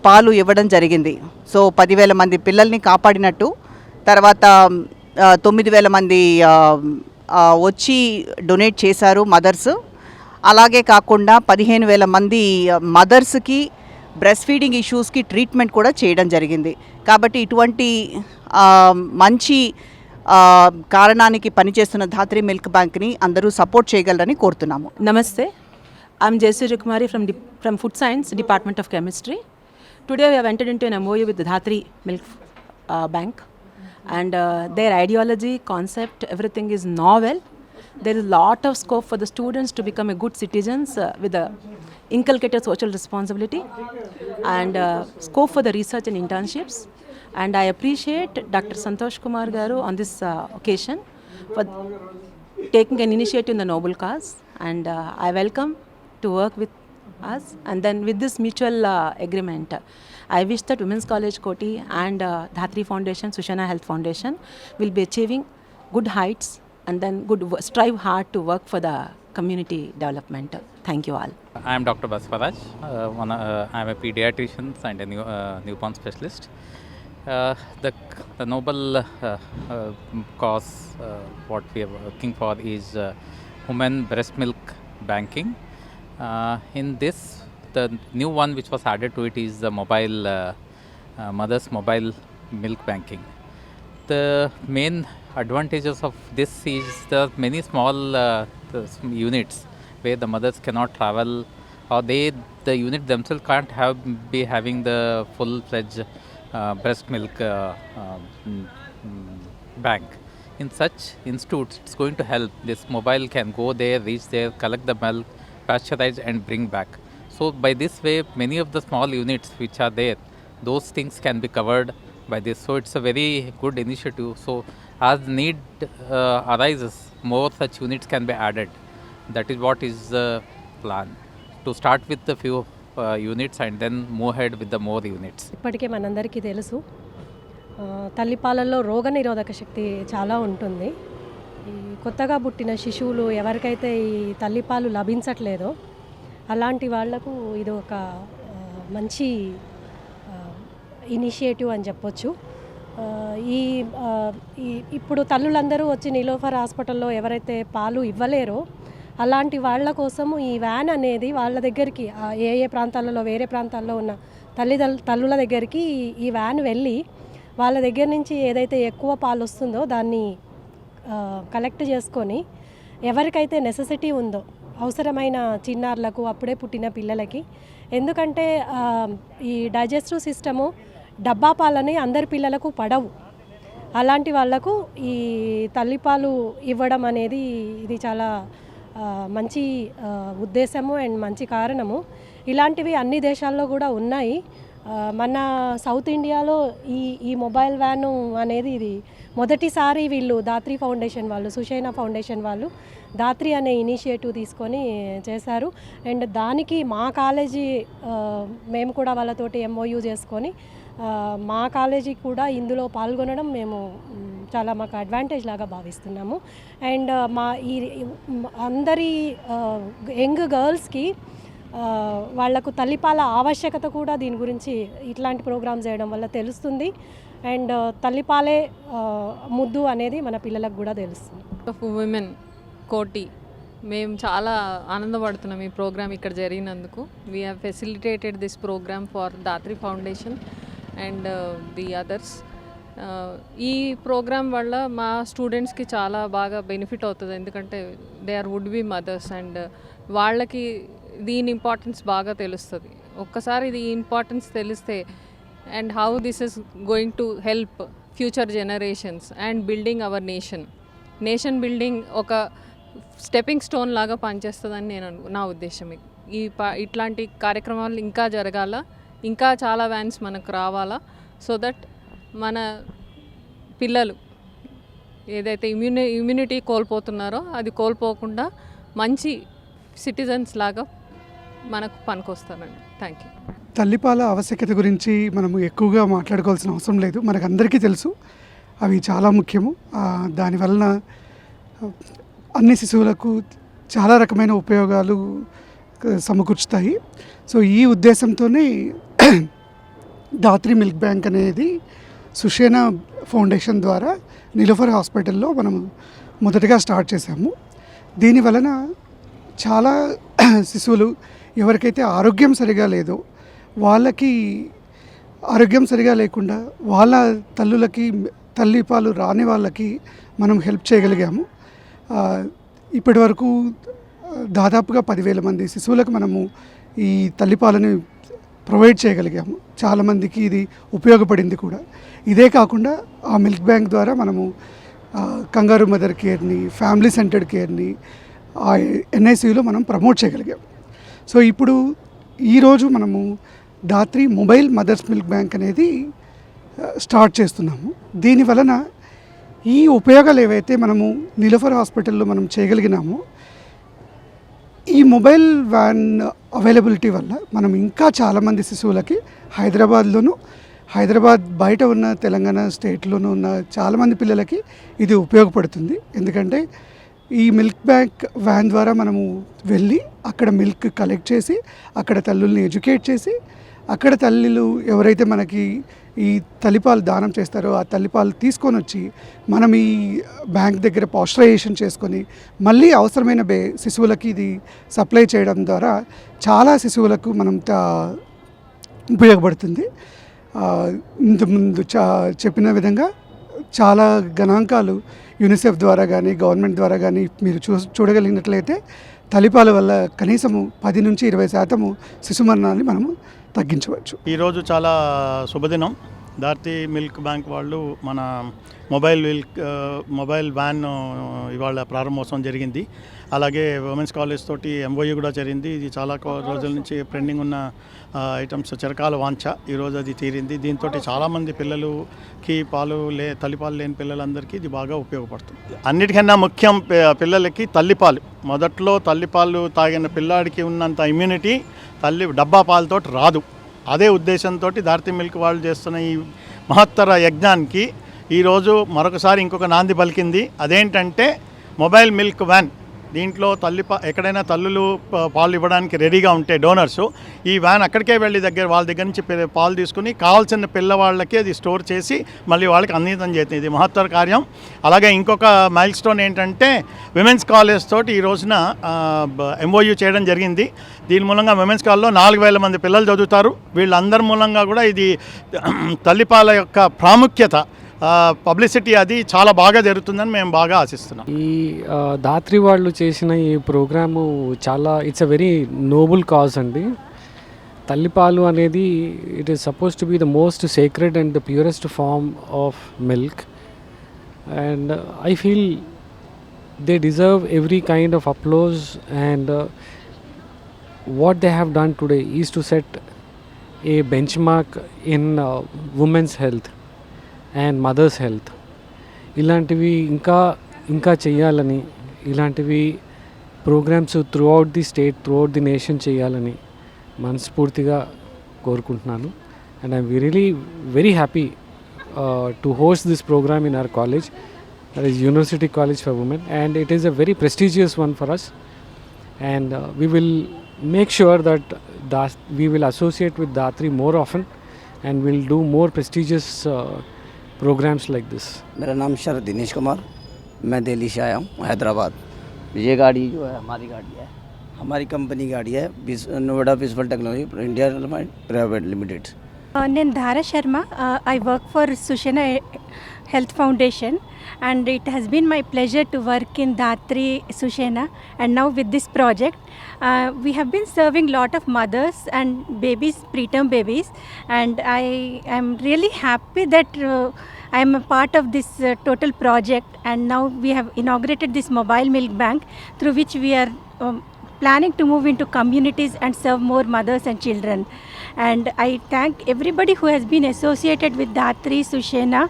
పాలు ఇవ్వడం జరిగింది. సో 10,000 మంది పిల్లల్ని కాపాడినట్టు. తర్వాత 9,000 మంది వచ్చి డొనేట్ చేశారు మదర్స్. అలాగే కాకుండా 15,000 మంది మదర్స్కి బ్రెస్ట్ ఫీడింగ్ ఇష్యూస్కి ట్రీట్మెంట్ కూడా చేయడం జరిగింది. కాబట్టి ఇటువంటి మంచి కారణానికి పనిచేస్తున్న ధాత్రి మిల్క్ బ్యాంక్ని అందరూ సపోర్ట్ చేయగలరని కోరుతున్నాము. Namaste, I'm Jayasurya Kumari from Food Science, Department of Chemistry. Today we have entered into an MOU with the Dhatri Milk Bank, and their ideology, concept, everything is novel. There is a lot of scope for the students to become a good citizens with a inculcated social responsibility, and scope for the research and internships. And I appreciate Dr. Santosh Kumar Garu on this occasion for taking an initiative in the noble cause, and I welcome to work with us. And then with this mutual agreement, I wish that Women's College Koti and Dhatri Foundation, Sushena Health Foundation will be achieving good heights, and then strive hard to work for the community development. Thank you all. I am Dr. Baswaraj. I am a pediatrician and a newborn specialist. The noble cause what we are working for is women breast milk banking. In this, the new one which was added to it is the mobile mother's mobile milk banking. The main advantages of this is the many small units where the mothers cannot travel, or the unit themselves can't be having the full-fledged breast milk bank. In such institutes, it's going to help. This mobile can go there, reach there, collect the milk, pasteurize and bring back. So by this way, many of the small units which are there, those things can be covered by this. So it's a very good initiative. So as need arises, more such units can be added. That is what is the plan. To start with the few units and then move ahead with the more units. ఇప్పటికే మనందరికీ తెలుసు తల్లిపాలల్లో రోగనిరోధక శక్తి చాలా ఉంటుంది. ఈ కొత్తగా పుట్టిన శిశువులు ఎవరికైతే ఈ తల్లిపాలు లభించట్లేదో అలాంటి వాళ్లకు ఇది ఒక మంచి ఇనిషియేటివ్ అని చెప్పొచ్చు. ఇప్పుడు తల్లులందరూ వచ్చి నీలోఫర్ హాస్పిటల్లో ఎవరైతే పాలు ఇవ్వలేరో అలాంటి వాళ్ళ కోసము ఈ వ్యాన్ అనేది వాళ్ళ దగ్గరికి ఏ ప్రాంతాలలో వేరే ప్రాంతాల్లో ఉన్న తల్లుల దగ్గరికి ఈ వ్యాన్ వెళ్ళి వాళ్ళ దగ్గర నుంచి ఏదైతే ఎక్కువ పాలు వస్తుందో దాన్ని కలెక్ట్ చేసుకొని ఎవరికైతే నెసెసిటీ ఉందో అవసరమైన చిన్నారులకు అప్పుడే పుట్టిన పిల్లలకి, ఎందుకంటే ఈ డైజెస్టివ్ సిస్టము డబ్బా పాలని అందరి పిల్లలకు పడవు. అలాంటి వాళ్లకు ఈ తల్లిపాలు ఇవ్వడం అనేది ఇది చాలా మంచి ఉద్దేశము అండ్ మంచి కారణము. ఇలాంటివి అన్ని దేశాల్లో కూడా ఉన్నాయి. మన సౌత్ ఇండియాలో ఈ మొబైల్ వ్యాను అనేది ఇది మొదటిసారి వీళ్ళు దాత్రి ఫౌండేషన్ వాళ్ళు, సుషేనా ఫౌండేషన్ వాళ్ళు దాత్రి అనే ఇనిషియేటివ్ తీసుకొని చేశారు. అండ్ దానికి మా కాలేజీ మేము కూడా వాళ్ళతోటి MOU చేసుకొని మా కాలేజీ కూడా ఇందులో పాల్గొనడం మేము చాలా మాకు అడ్వాంటేజ్ లాగా భావిస్తున్నాము. అండ్ మా ఈ అందరి యంగ్ గర్ల్స్కి వాళ్లకు తల్లిపాల ఆవశ్యకత కూడా దీని గురించి ఇట్లాంటి ప్రోగ్రామ్స్ చేయడం వల్ల తెలుస్తుంది. అండ్ తల్లిపాలే ముద్దు అనేది మన పిల్లలకు కూడా తెలుస్తుంది. ఉమెన్ కోటి మేము చాలా ఆనందపడుతున్నాం ఈ ప్రోగ్రామ్ ఇక్కడ జరిగినందుకు. We have facilitated this programme for Dhatri Foundation and the others. ఈ ప్రోగ్రామ్ వల్ల మా స్టూడెంట్స్కి చాలా బాగా బెనిఫిట్ అవుతుంది, ఎందుకంటే they are would be mothers and వాళ్ళకి దీని ఇంపార్టెన్స్ బాగా తెలుస్తుంది. ఒక్కసారి ఇది ఇంపార్టెన్స్ తెలిస్తే and how this is going to help future generations and building our nation building ఒక స్టెప్పింగ్ స్టోన్ లాగా పనిచేస్తుందని నా ఉద్దేశం. ఇట్లాంటి కార్యక్రమాలు ఇంకా జరగాల, ఇంకా చాలా వ్యాన్స్ మనకు రావాలా, సో దట్ మన పిల్లలు ఏదైతే ఇమ్యూనిటీ కోల్పోతున్నారో అది కోల్పోకుండా మంచి సిటిజన్స్ లాగా మనకు పనికొస్తారండి. Thank you. తల్లిపాల ఆవశ్యకత గురించి మనము ఎక్కువగా మాట్లాడుకోవాల్సిన అవసరం లేదు, మనకు అందరికీ తెలుసు అవి చాలా ముఖ్యము. దానివలన అన్ని శిశువులకు చాలా రకమైన ఉపయోగాలు సమకూర్చుతాయి. సో ఈ ఉద్దేశంతోనే దాత్రి మిల్క్ బ్యాంక్ అనేది సుషేనా ఫౌండేషన్ ద్వారా నీలోఫర్ హాస్పిటల్లో మనం మొదటగా స్టార్ట్ చేశాము. దీనివలన చాలా శిశువులు ఎవరికైతే ఆరోగ్యం సరిగా లేదో వాళ్ళకి ఆరోగ్యం సరిగా లేకుండా వాళ్ళ తల్లులకి తల్లిపాలు రాని వాళ్ళకి మనం హెల్ప్ చేయగలిగాము. ఇప్పటి వరకు దాదాపుగా 10,000 మంది శిశువులకు మనము ఈ తల్లిపాలని ప్రొవైడ్ చేయగలిగాము. చాలామందికి ఇది ఉపయోగపడింది కూడా. ఇదే కాకుండా ఆ మిల్క్ బ్యాంక్ ద్వారా మనము కంగారు మదర్ కేర్ని, ఫ్యామిలీ సెంటర్డ్ కేర్ని ఆ NICUలో మనం ప్రమోట్ చేయగలిగాం. సో ఇప్పుడు ఈరోజు మనము Dhatri mobile mothers milk bank అనేది స్టార్ట్ చేస్తున్నాము. దీనివలన ఈ ఉపయోగాలు ఏవైతే మనము నీలోఫర్ హాస్పిటల్లో మనం చేయగలిగినామో ఈ మొబైల్ వ్యాన్ అవైలబిలిటీ వల్ల మనం ఇంకా చాలామంది శిశువులకి హైదరాబాద్ బయట ఉన్న తెలంగాణ స్టేట్లోనూ ఉన్న చాలామంది పిల్లలకి ఇది ఉపయోగపడుతుంది. ఎందుకంటే ఈ మిల్క్ బ్యాంక్ వ్యాన్ ద్వారా మనము వెళ్ళి అక్కడ మిల్క్ కలెక్ట్ చేసి అక్కడ తల్లుల్ని ఎడ్యుకేట్ చేసి అక్కడ తల్లులు ఎవరైతే మనకి ఈ తల్లిపాలు దానం చేస్తారో ఆ తల్లిపాలు తీసుకొని వచ్చి మనం ఈ బ్యాంక్ దగ్గర పాస్చరైజేషన్ చేసుకొని మళ్ళీ అవసరమైన శిశువులకి ఇది సప్లై చేయడం ద్వారా చాలా శిశువులకు మనం ఉపయోగపడుతుంది. ఇంతకుముందు చెప్పిన విధంగా చాలా గణాంకాలు యూనిసెఫ్ ద్వారా కానీ గవర్నమెంట్ ద్వారా కానీ మీరు చూడగలిగినట్లయితే తల్లిపాల వల్ల కనీసము 10 నుంచి 20% శిశు మరణాన్ని మనము తగ్గించవచ్చు. ఈరోజు చాలా శుభదినం. ధార్తి మిల్క్ బ్యాంక్ వాళ్ళు మన మొబైల్ వ్యాన్ ఇవాళ ప్రారంభోత్సవం జరిగింది. అలాగే ఉమెన్స్ కాలేజ్ తోటి ఎంఓయూ కూడా జరిగింది. ఇది చాలా రోజుల నుంచి పెండింగ్ ఉన్న ఐటమ్స్ చిరకాల వాంఛ, ఈరోజు అది తీరింది. దీంతో చాలామంది పిల్లలకి తల్లిపాలు లేని పిల్లలందరికీ ఇది బాగా ఉపయోగపడుతుంది. అన్నిటికన్నా ముఖ్యం పిల్లలకి తల్లిపాలు. మొదట్లో తల్లిపాలు తాగిన పిల్లాడికి ఉన్నంత ఇమ్యూనిటీ డబ్బా పాలతో రాదు. అదే ఉద్దేశంతో ధార్తి మిల్క్ వాళ్ళు చేస్తున్న ఈ మహత్తర యజ్ఞానికి ఈరోజు మరొకసారి ఇంకొక నాంది పలికింది. అదేంటంటే మొబైల్ మిల్క్ వ్యాన్. దీంట్లో ఎక్కడైనా తల్లులు పాలు ఇవ్వడానికి రెడీగా ఉంటే డోనర్స్ ఈ వ్యాన్ అక్కడికే వెళ్ళి వాళ్ళ దగ్గర నుంచి పాలు తీసుకుని కావాల్సిన పిల్లవాళ్ళకి అది స్టోర్ చేసి మళ్ళీ వాళ్ళకి అందించడం చేస్తుంది. ఇది మహత్తర కార్యం. అలాగే ఇంకొక మైల్ స్టోన్ ఏంటంటే విమెన్స్ కాలేజ్ తోటి ఈ రోజున ఎంఓయూ చేయడం జరిగింది. దీని మూలంగా విమెన్స్ కాలేజ్లో 4,000 మంది పిల్లలు చదువుతారు. వీళ్ళందరి మూలంగా కూడా ఇది తల్లిపాల యొక్క ప్రాముఖ్యత పబ్లిసిటీ అది చాలా బాగా జరుగుతుందని మేము బాగా ఆశిస్తున్నాం. ఈ ధాత్రి వాళ్ళు చేసిన ఈ programme it's a very noble cause అండి. తల్లిపాలు అనేది it is suppose to be the most sacred and the purest form of milk, and I feel they deserve every kind of applause, and what they have done today is to set a benchmark in women's health and mother's health. ఇలాంటివి ఇంకా చేయాలని, ఇలాంటివి programmes throughout the state, throughout the nation చేయాలని మనస్ఫూర్తిగా కోరుకుంటున్నాను. And I'm really very happy to host this programme in our college, that is university college for women, and it is a very prestigious one for us, and we will make sure that we will associate with Dhatri more often, and we'll do more prestigious programs like this. मेरा नाम शरद दिनेश कुमार, मैं दिल्ली से आया हूँ, हैदराबाद. ये गाड़ी जो है हमारी गाड़ी है, हमारी कंपनी गाड़ी है, Noida visual technology India private limited. నేను ధారా Sharma. I work for Sushena Health Foundation, and it has been my pleasure to work in Dhatri Sushena, and now with this project we have been serving lot of mothers and babies, preterm babies, and I am really happy that I am a part of this total project, and now we have inaugurated this mobile milk bank through which we are planning to move into communities and serve more mothers and children. And I thank everybody who has been associated with Dhatri Sushena,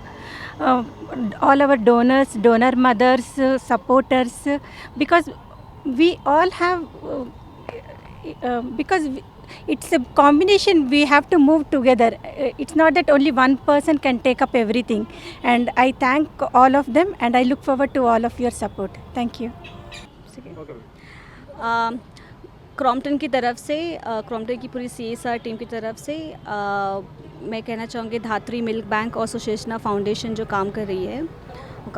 all our donors, donor mothers, supporters, because we all have it's a combination. We have to move together. It's not that only one person can take up everything, and I thank all of them, and I look forward to all of your support. Thank you. Crompton की तरफ से, Crompton की पूरी CSR team की तरफ से मैं कहना चाहूँगी धात्री मिल्क बैंक और सुशेना फाउंडेशन जो काम कर रही है वो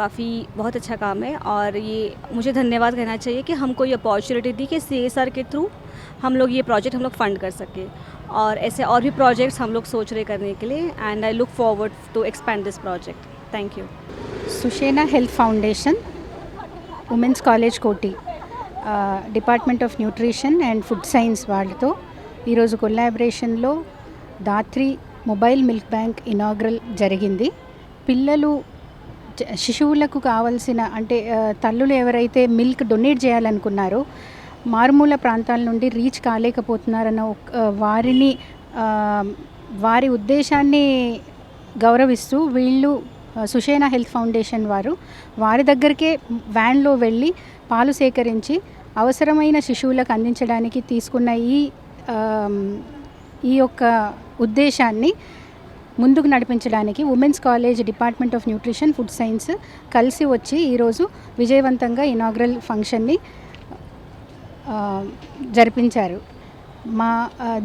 बहुत अच्छा काम है, और ये मुझे धन्यवाद कहना चाहिए कि हमको ये अपॉर्चुनिटी दी कि CSR के थ्रू हम लोग ये प्रोजेक्ट हम लोग फंड कर सके, और ऐसे और भी प्रोजेक्ट्स हम लोग सोच रहे करने के लिए, and I look forward to expand this project. Thank you. Sushena Health Foundation, Women's College Koti, Department of Nutrition and Food Science వాళ్ళతో ఈరోజు కొలాబరేషన్లో Dhatri mobile milk bank inaugural జరిగింది. శిశువులకు కావాల్సిన, అంటే తల్లులు ఎవరైతే మిల్క్ డొనేట్ చేయాలనుకున్నారో మారుమూల ప్రాంతాల నుండి రీచ్ కాలేకపోతున్నారన్న వారి ఉద్దేశాన్ని గౌరవిస్తూ వీళ్ళు సుషేనా హెల్త్ ఫౌండేషన్ వారి దగ్గరికే వ్యాన్లో వెళ్ళి పాలు సేకరించి అవసరమైన శిశువులకు అందించడానికి తీసుకున్న ఈ యొక్క ఉద్దేశాన్ని ముందుకు నడిపించడానికి women's college, department of nutrition, food science కలిసి వచ్చి ఈరోజు విజయవంతంగా ఇనాగ్రల్ ఫంక్షన్ని జరిపించారు.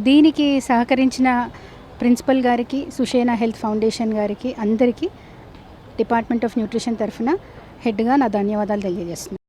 దీనికి సహకరించిన ప్రిన్సిపల్ గారికి, సుషేనా హెల్త్ ఫౌండేషన్ గారికి, అందరికీ డిపార్ట్మెంట్ ఆఫ్ న్యూట్రిషన్ తరఫున హెడ్గా నా ధన్యవాదాలు తెలియజేస్తున్నాను.